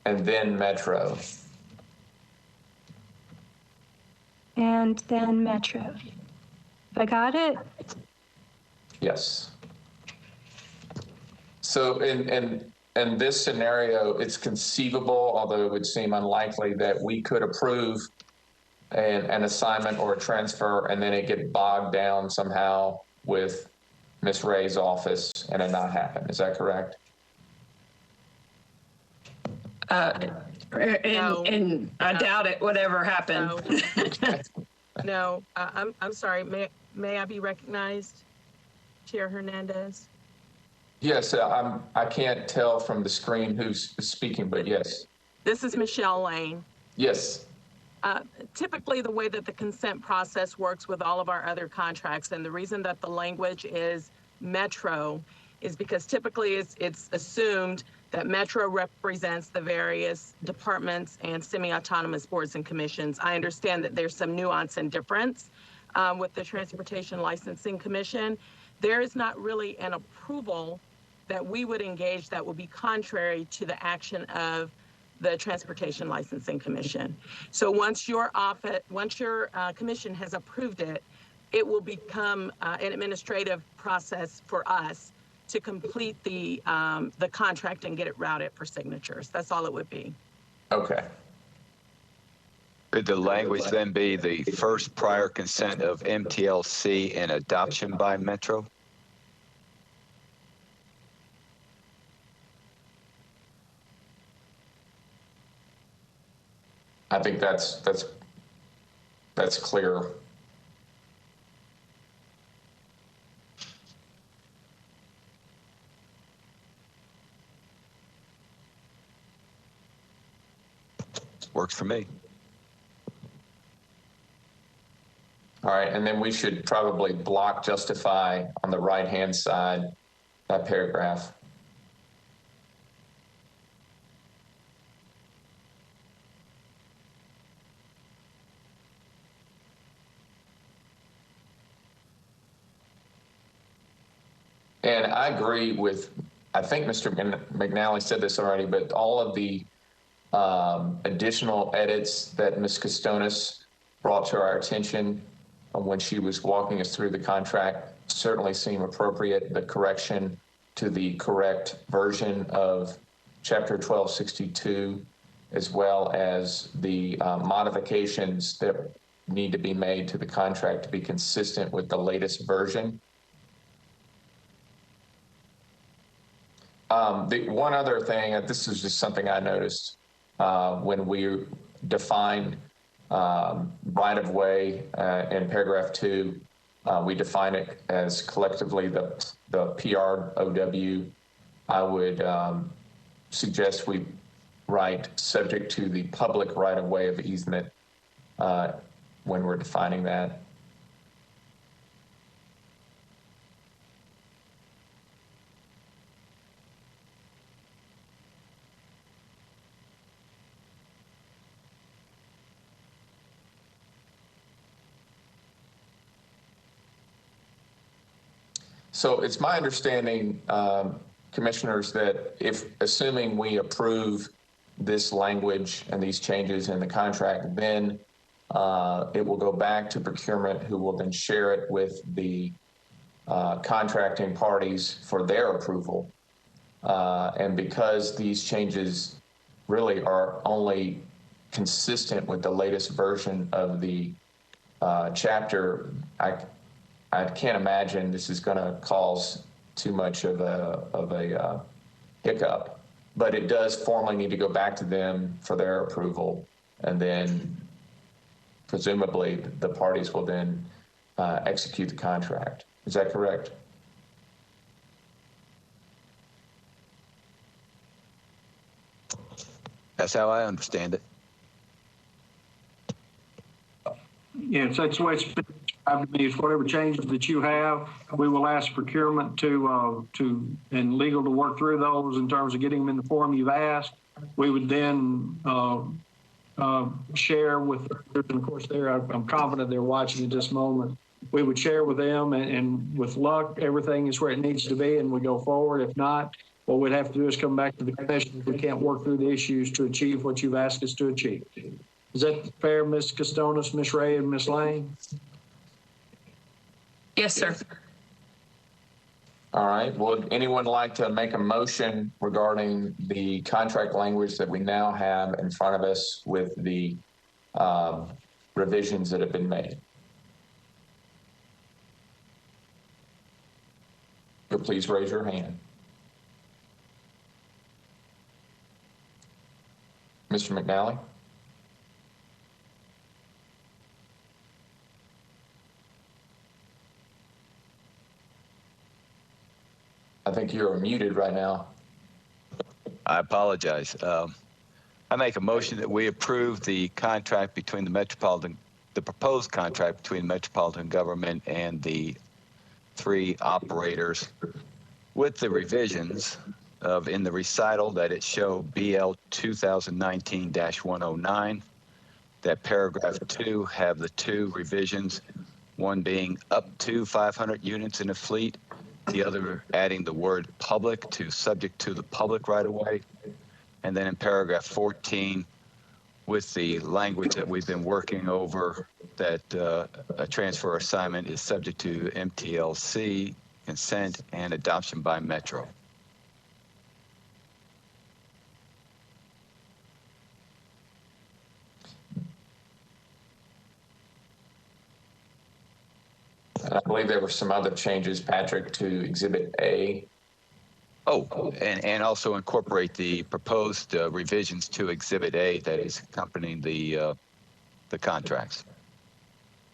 And then Metro. And then Metro. I got it? Yes. So in this scenario, it's conceivable, although it would seem unlikely, that we could approve an assignment or a transfer and then it get bogged down somehow with Ms. Ray's office and it not happen. Is that correct? And I doubt it would ever happen. No, I'm sorry. May I be recognized, Chair Hernandez? Yes, I can't tell from the screen who's speaking, but yes. This is Michelle Lane. Yes. Typically, the way that the consent process works with all of our other contracts, and the reason that the language is Metro is because typically it's assumed that Metro represents the various departments and semi-autonomous boards and commissions. I understand that there's some nuance and difference with the Transportation Licensing Commission. There is not really an approval that we would engage that would be contrary to the action of the Transportation Licensing Commission. So once your commission has approved it, it will become an administrative process for us to complete the contract and get it routed for signatures. That's all it would be. Okay. Could the language then be the first prior consent of MTLC and adoption by Metro? I think that's clear. Works for me. All right, and then we should probably block justify on the right-hand side, that paragraph. And I agree with, I think Mr. McNally said this already, but all of the additional edits that Ms. Costonis brought to our attention when she was walking us through the contract certainly seem appropriate. The correction to the correct version of Chapter 1262, as well as the modifications that need to be made to the contract to be consistent with the latest version. The one other thing, this is just something I noticed when we defined right-of-way in paragraph 2, we define it as collectively the PROW. I would suggest we write subject to the public right-of-way of easement when we're defining that. So it's my understanding, commissioners, that if assuming we approve this language and these changes in the contract, then it will go back to procurement, who will then share it with the contracting parties for their approval. And because these changes really are only consistent with the latest version of the chapter, I can't imagine this is going to cause too much of a hiccup, but it does formally need to go back to them for their approval, and then presumably the parties will then execute the contract. Is that correct? That's how I understand it. Yes, that's the way it's been described to me. Is whatever changes that you have, we will ask procurement and legal to work through those in terms of getting them in the form you've asked. We would then share with, and of course, I'm confident they're watching at this moment. We would share with them, and with luck, everything is where it needs to be, and we go forward. If not, what we'd have to do is come back to the commission if we can't work through the issues to achieve what you've asked us to achieve. Is that fair, Ms. Costonis, Ms. Ray, and Ms. Lane? Yes, sir. All right. Would anyone like to make a motion regarding the contract language that we now have in front of us with the revisions that have been made? Please raise your hand. Mr. McNally? I think you're muted right now. I apologize. I make a motion that we approve the contract between the proposed contract between the Metropolitan government and the 3 operators with the revisions of in the recital that it show BL 2019-109, that paragraph 2 have the 2 revisions, one being up to 500 units in a fleet, the other adding the word public to subject to the public right of way. And then in paragraph 14, with the language that we've been working over, that a transfer assignment is subject to MTLC consent and adoption by Metro. And I believe there were some other changes, Patrick, to Exhibit A. Oh, and also incorporate the proposed revisions to Exhibit A that is accompanying the contracts.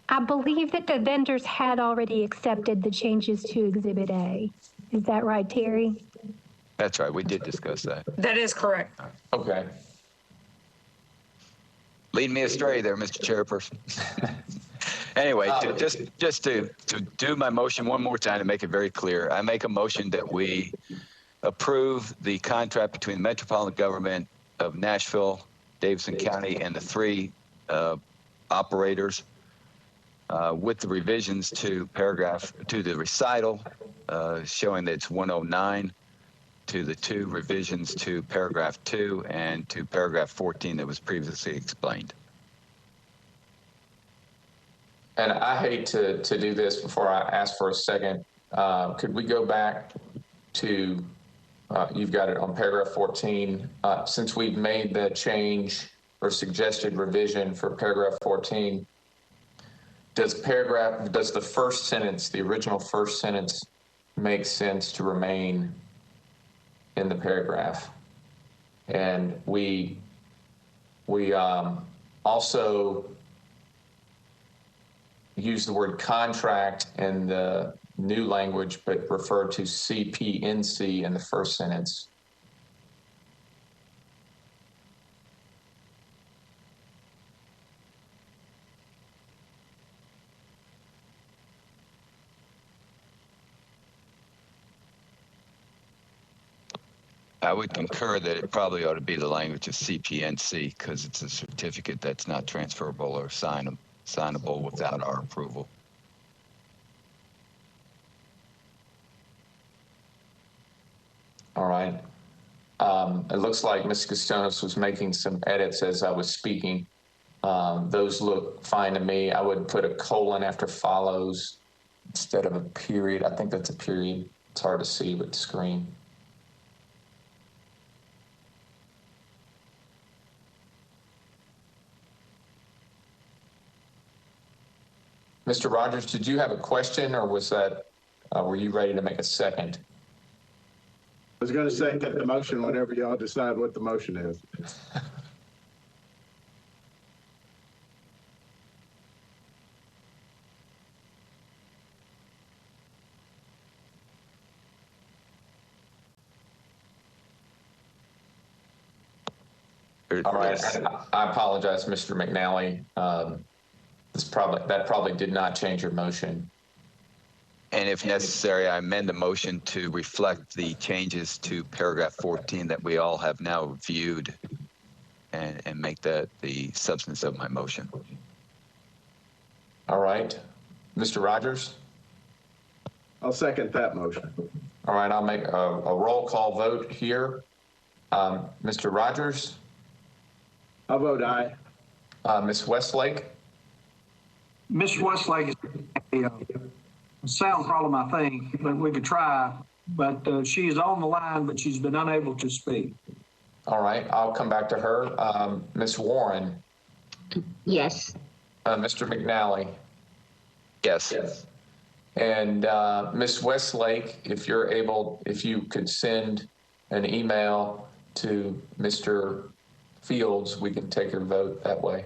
I believe that the vendors had already accepted the changes to Exhibit A. Is that right, Terry? That's right. We did discuss that. That is correct. Okay. Lead me astray there, Mr. Chairperson. Anyway, just to do my motion one more time to make it very clear, I make a motion that we approve the contract between the Metropolitan government of Nashville, Davidson County, and the 3 operators with the revisions to the recital showing that it's 109, to the 2 revisions to paragraph 2 and to paragraph 14 that was previously explained. And I hate to do this before I ask for a second. Could we go back to, you've got it on paragraph 14. Since we've made the change or suggested revision for paragraph 14, does the first sentence, the original first sentence, make sense to remain in the paragraph? And we also use the word contract in the new language, but refer to CPNC in the first sentence. I would concur that it probably ought to be the language of CPNC because it's a certificate that's not transferable or signable without our approval. All right. It looks like Ms. Costonis was making some edits as I was speaking. Those look fine to me. I would put a colon after follows instead of a period. I think that's a period. It's hard to see with the screen. Mr. Rogers, did you have a question, or was that, were you ready to make a second? I was going to second the motion whenever y'all decide what the motion is. All right. I apologize, Mr. McNally. That probably did not change your motion. And if necessary, I amend the motion to reflect the changes to paragraph 14 that we all have now reviewed and make that the substance of my motion. All right. Mr. Rogers? I'll second that motion. All right. I'll make a roll call vote here. Mr. Rogers? I'll vote aye. Ms. Westlake? Ms. Westlake is sound problem, I think, but we could try. But she is on the line, but she's been unable to speak. All right, I'll come back to her. Ms. Warren, Yes. Mr. McNally, Yes. and Ms. Westlake, if you're able, if you could send an email to Mr. Fields, we can take your vote that way.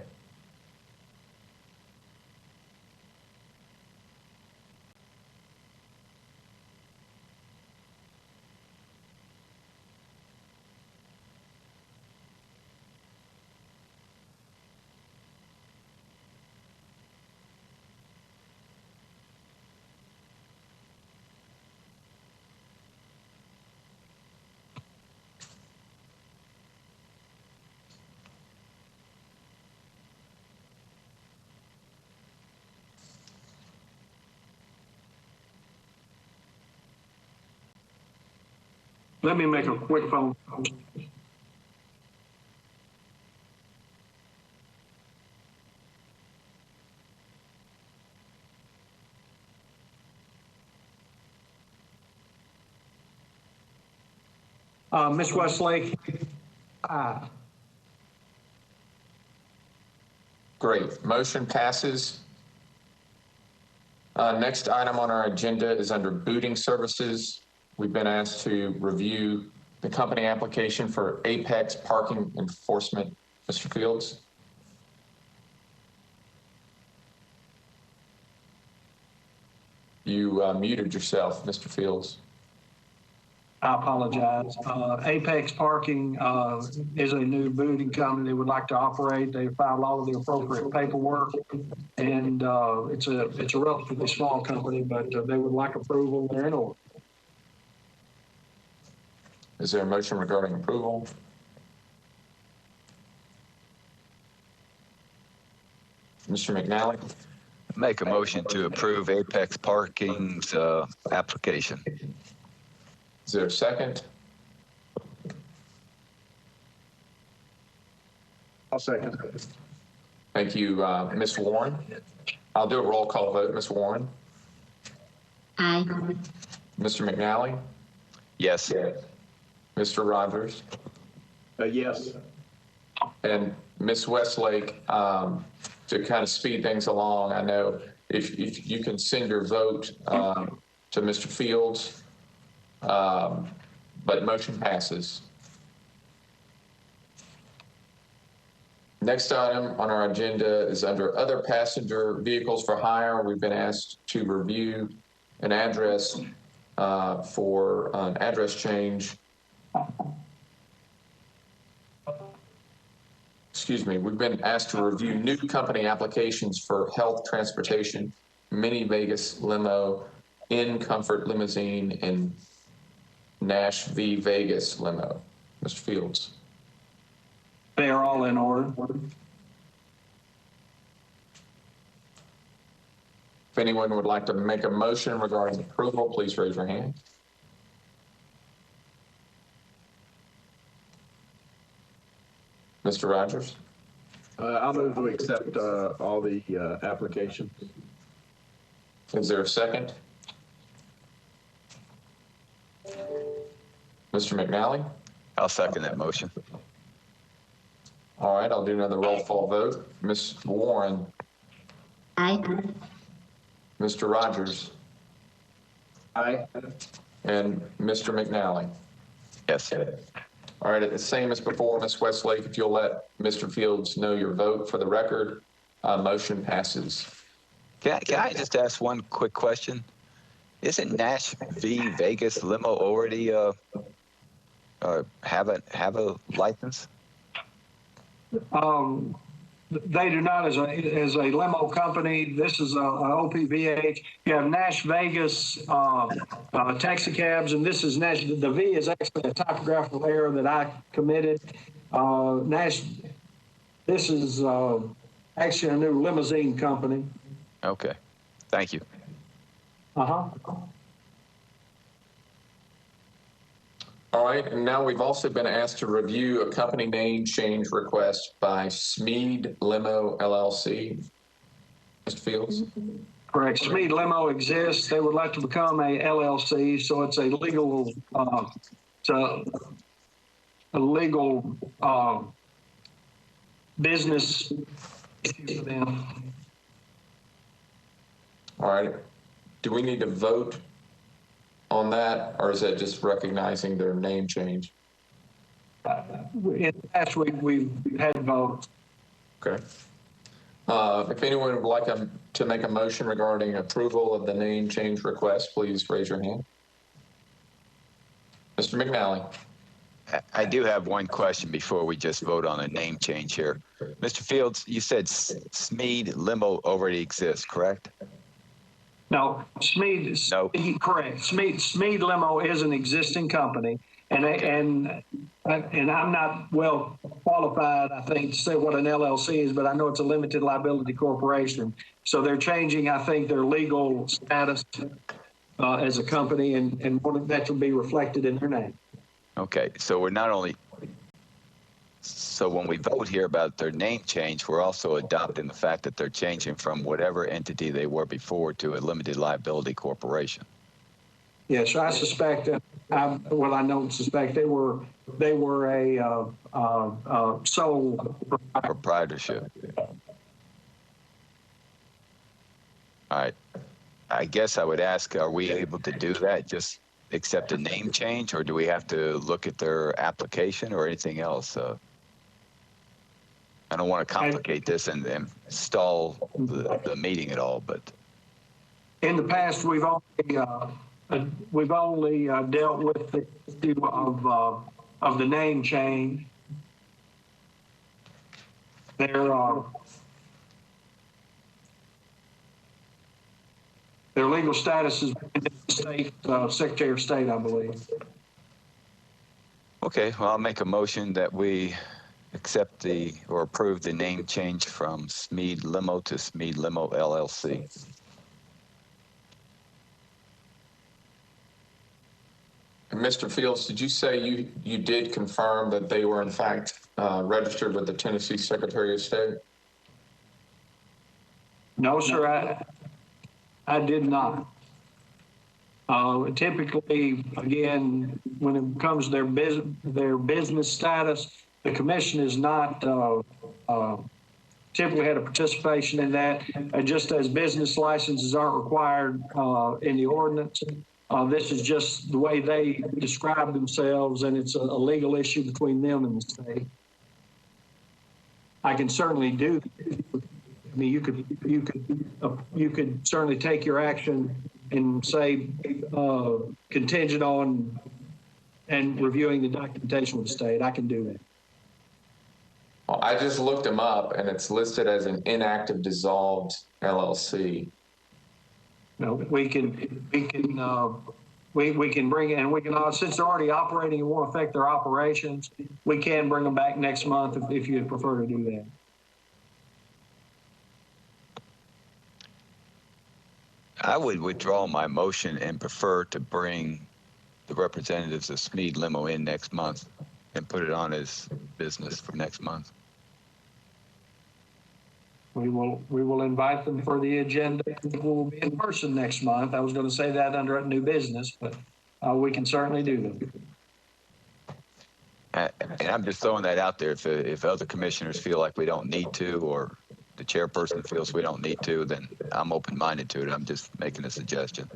Let me make a quick phone call. Ms. Westlake? Great, motion passes. Next item on our agenda is under booting services. We've been asked to review the company application for Apex Parking Enforcement. Mr. Fields? You muted yourself, Mr. Fields. I apologize. Apex Parking is a new booting company they would like to operate. They filed all of the appropriate paperwork, and it's a relatively small company, but they would like approval. They're in order. Is there a motion regarding approval? Mr. McNally? Make a motion to approve Apex Parking's application. Is there a second? I'll second. Thank you, Ms. Warren. I'll do a roll call vote. Ms. Warren? Aye. Mr. McNally? Yes. Mr. Rogers? Yes. And Ms. Westlake, to kind of speed things along, I know if you can send your vote to Mr. Fields, but motion passes. Next item on our agenda is under other passenger vehicles for hire. We've been asked to review an address for an address change. Excuse me, we've been asked to review new company applications for health transportation, mini Vegas limo, in Comfort limousine, and Nashville Vegas limo. Mr. Fields. They are all in order. If anyone would like to make a motion regarding approval, please raise your hand. Mr. Rogers? I'll move to accept all the applications. Is there a second? Mr. McNally? I'll second that motion. All right, I'll do another roll call vote. Ms. Warren? Aye. Mr. Rogers? Aye. And Mr. McNally? Yes. All right, the same as before, Ms. Westlake, if you'll let Mr. Fields know your vote for the record, motion passes. Can I just ask one quick question? Isn't Nashville Vegas limo already have a license? They do not as a limo company. This is a OPVH. You have Nash Vegas taxi cabs, and this is Nash. The V is actually a typographical error that I committed. Nash. This is actually a new limousine company. Okay, thank you. All right, and now we've also been asked to review a company name change request by Smead Limo LLC. Mr. Fields? Correct. Smead Limo exists. They would like to become a LLC, so it's a legal, business for them. All right. Do we need to vote on that, or is that just recognizing their name change? In the past, we've had votes. Okay. If anyone would like to make a motion regarding approval of the name change request, please raise your hand. Mr. McNally. I do have one question before we just vote on a name change here. Mr. Fields, you said Smead Limo already exists, correct? No, Smead. No. Correct. Smead Limo is an existing company, and I'm not well qualified, I think, to say what an LLC is, but I know it's a limited liability corporation. So they're changing, I think, their legal status as a company, and that will be reflected in their name. Okay, so we're not only, so when we vote here about their name change, we're also adopting the fact that they're changing from whatever entity they were before to a limited liability corporation. Yes, I suspect that. I don't suspect they were a sole Proprietorship. All right. I guess I would ask, are we able to do that? Just accept a name change, or do we have to look at their application or anything else? I don't want to complicate this and stall the meeting at all, but. In the past, we've only dealt with the issue of the name change. Their legal status is state Secretary of State, I believe. Okay, well, I'll make a motion that we accept or approve the name change from Smead Limo to Smead Limo LLC. Mr. Fields, did you say you did confirm that they were in fact registered with the Tennessee Secretary of State? No, sir, I did not. Typically, again, when it comes to their business status, the commission is not typically had a participation in that. Just as business licenses aren't required in the ordinance, this is just the way they describe themselves, and it's a legal issue between them and the state. I can certainly do. I mean, you could certainly take your action and say contingent on and reviewing the documentation with the state. I can do that. Well, I just looked them up, and it's listed as an inactive dissolved LLC. No, we can bring in, and we can, since they're already operating and won't affect their operations, we can bring them back next month if you'd prefer to do that. I would withdraw my motion and prefer to bring the representatives of Smead Limo in next month and put it on as business for next month. We will invite them for the agenda. We'll be in person next month. I was going to say that under new business, but we can certainly do that. And I'm just throwing that out there. If other commissioners feel like we don't need to, or the chairperson feels we don't need to, then I'm open-minded to it. I'm just making a suggestion.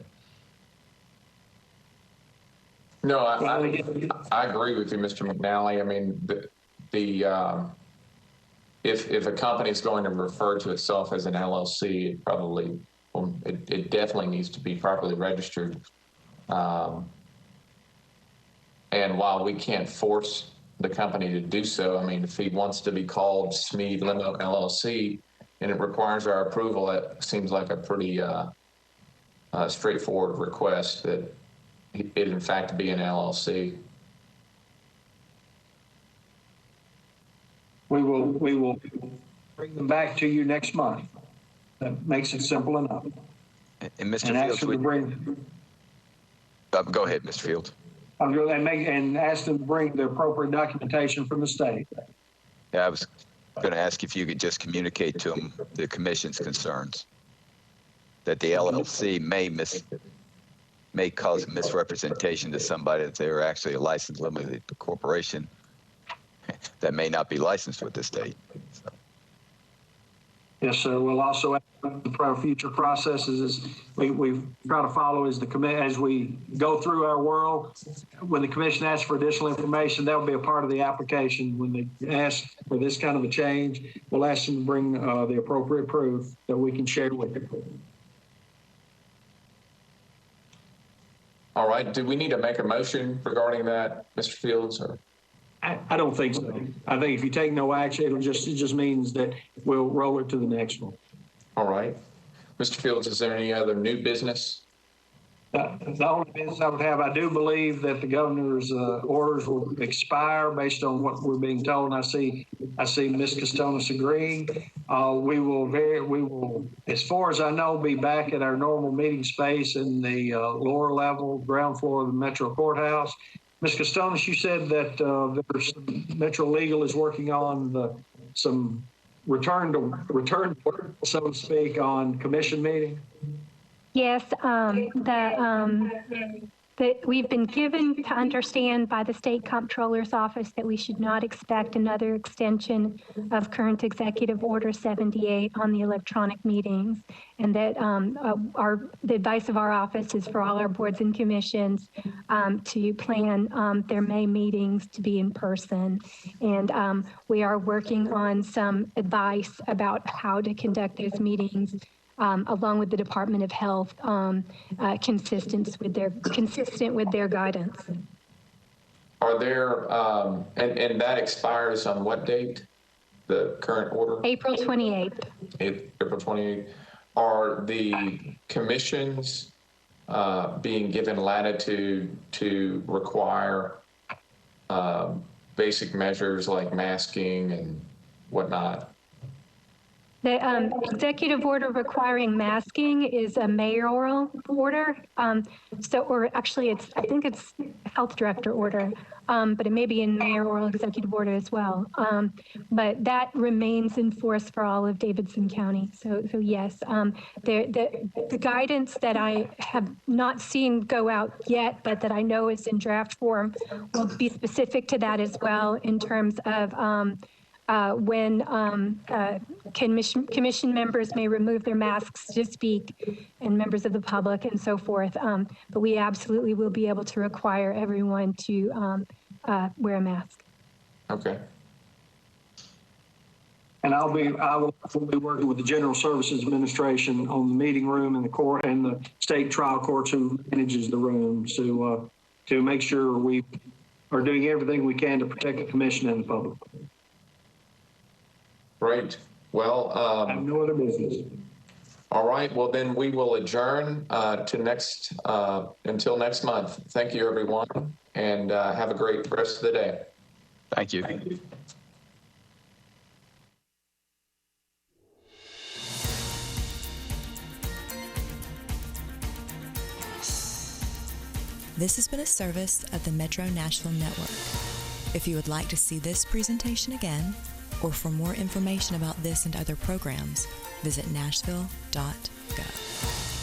No, I agree with you, Mr. McNally. I mean, if a company is going to refer to itself as an LLC, it probably, it definitely needs to be properly registered. And while we can't force the company to do so, I mean, if he wants to be called Smead Limo LLC and it requires our approval, that seems like a pretty straightforward request that it in fact be an LLC. We will bring them back to you next month. That makes it simple enough. And Mr. Fields, go ahead, Mr. Fields. I'll go and ask them to bring the appropriate documentation from the state. Yeah, I was going to ask if you could just communicate to them the commission's concerns. that the LLC may cause misrepresentation to somebody that they are actually a licensed limited corporation that may not be licensed with the state. So. Yes, sir. We'll also add for our future processes is we try to follow as as we go through our world. When the commission asks for additional information, that will be a part of the application. When they ask for this kind of a change, we'll ask them to bring the appropriate proof that we can share with them. All right. Do we need to make a motion regarding that, Mr. Fields? Or? I don't think so. I think if you take no action, it just means that we'll roll it to the next one. All right. Mr. Fields, is there any other new business? The only business I would have, I do believe that the governor's orders will expire based on what we're being told. And I see Ms. Costonis agreeing. We will, as far as I know, be back at our normal meeting space in the lower level, ground floor of the Metro Courthouse. Ms. Costonis, you said that there's Metro Legal is working on some return to work, so to speak, on commission meeting. Yes, we've been given to understand by the State Comptroller's Office that we should not expect another extension of current Executive Order 78 on the electronic meetings, and that the advice of our office is for all our boards and commissions to plan their May meetings to be in person. And we are working on some advice about how to conduct those meetings along with the Department of Health, consistent with their guidance. Are there, and that expires on what date? The current order? April 28th. April 28th. Are the commissions being given latitude to require basic measures like masking and whatnot? The executive order requiring masking is a mayoral order. Or actually I think it's health director order, but it may be in mayoral executive order as well. But that remains in force for all of Davidson County. So yes, the guidance that I have not seen go out yet, but that I know is in draft form, will be specific to that as well in terms of when commission members may remove their masks to speak, and members of the public and so forth. But we absolutely will be able to require everyone to wear a mask. Okay. And I will be working with the General Services Administration on the meeting room and the court and the state trial courts who manages the rooms to make sure we are doing everything we can to protect the commission and the public. Great. Well, I have no other business. All right. Well, then we will adjourn until next month. Thank you, everyone, and have a great rest of the day. Thank you. Thank you. This has been a service of the Metro Nashville Network. If you would like to see this presentation again, or for more information about this and other programs, visit nashville.gov.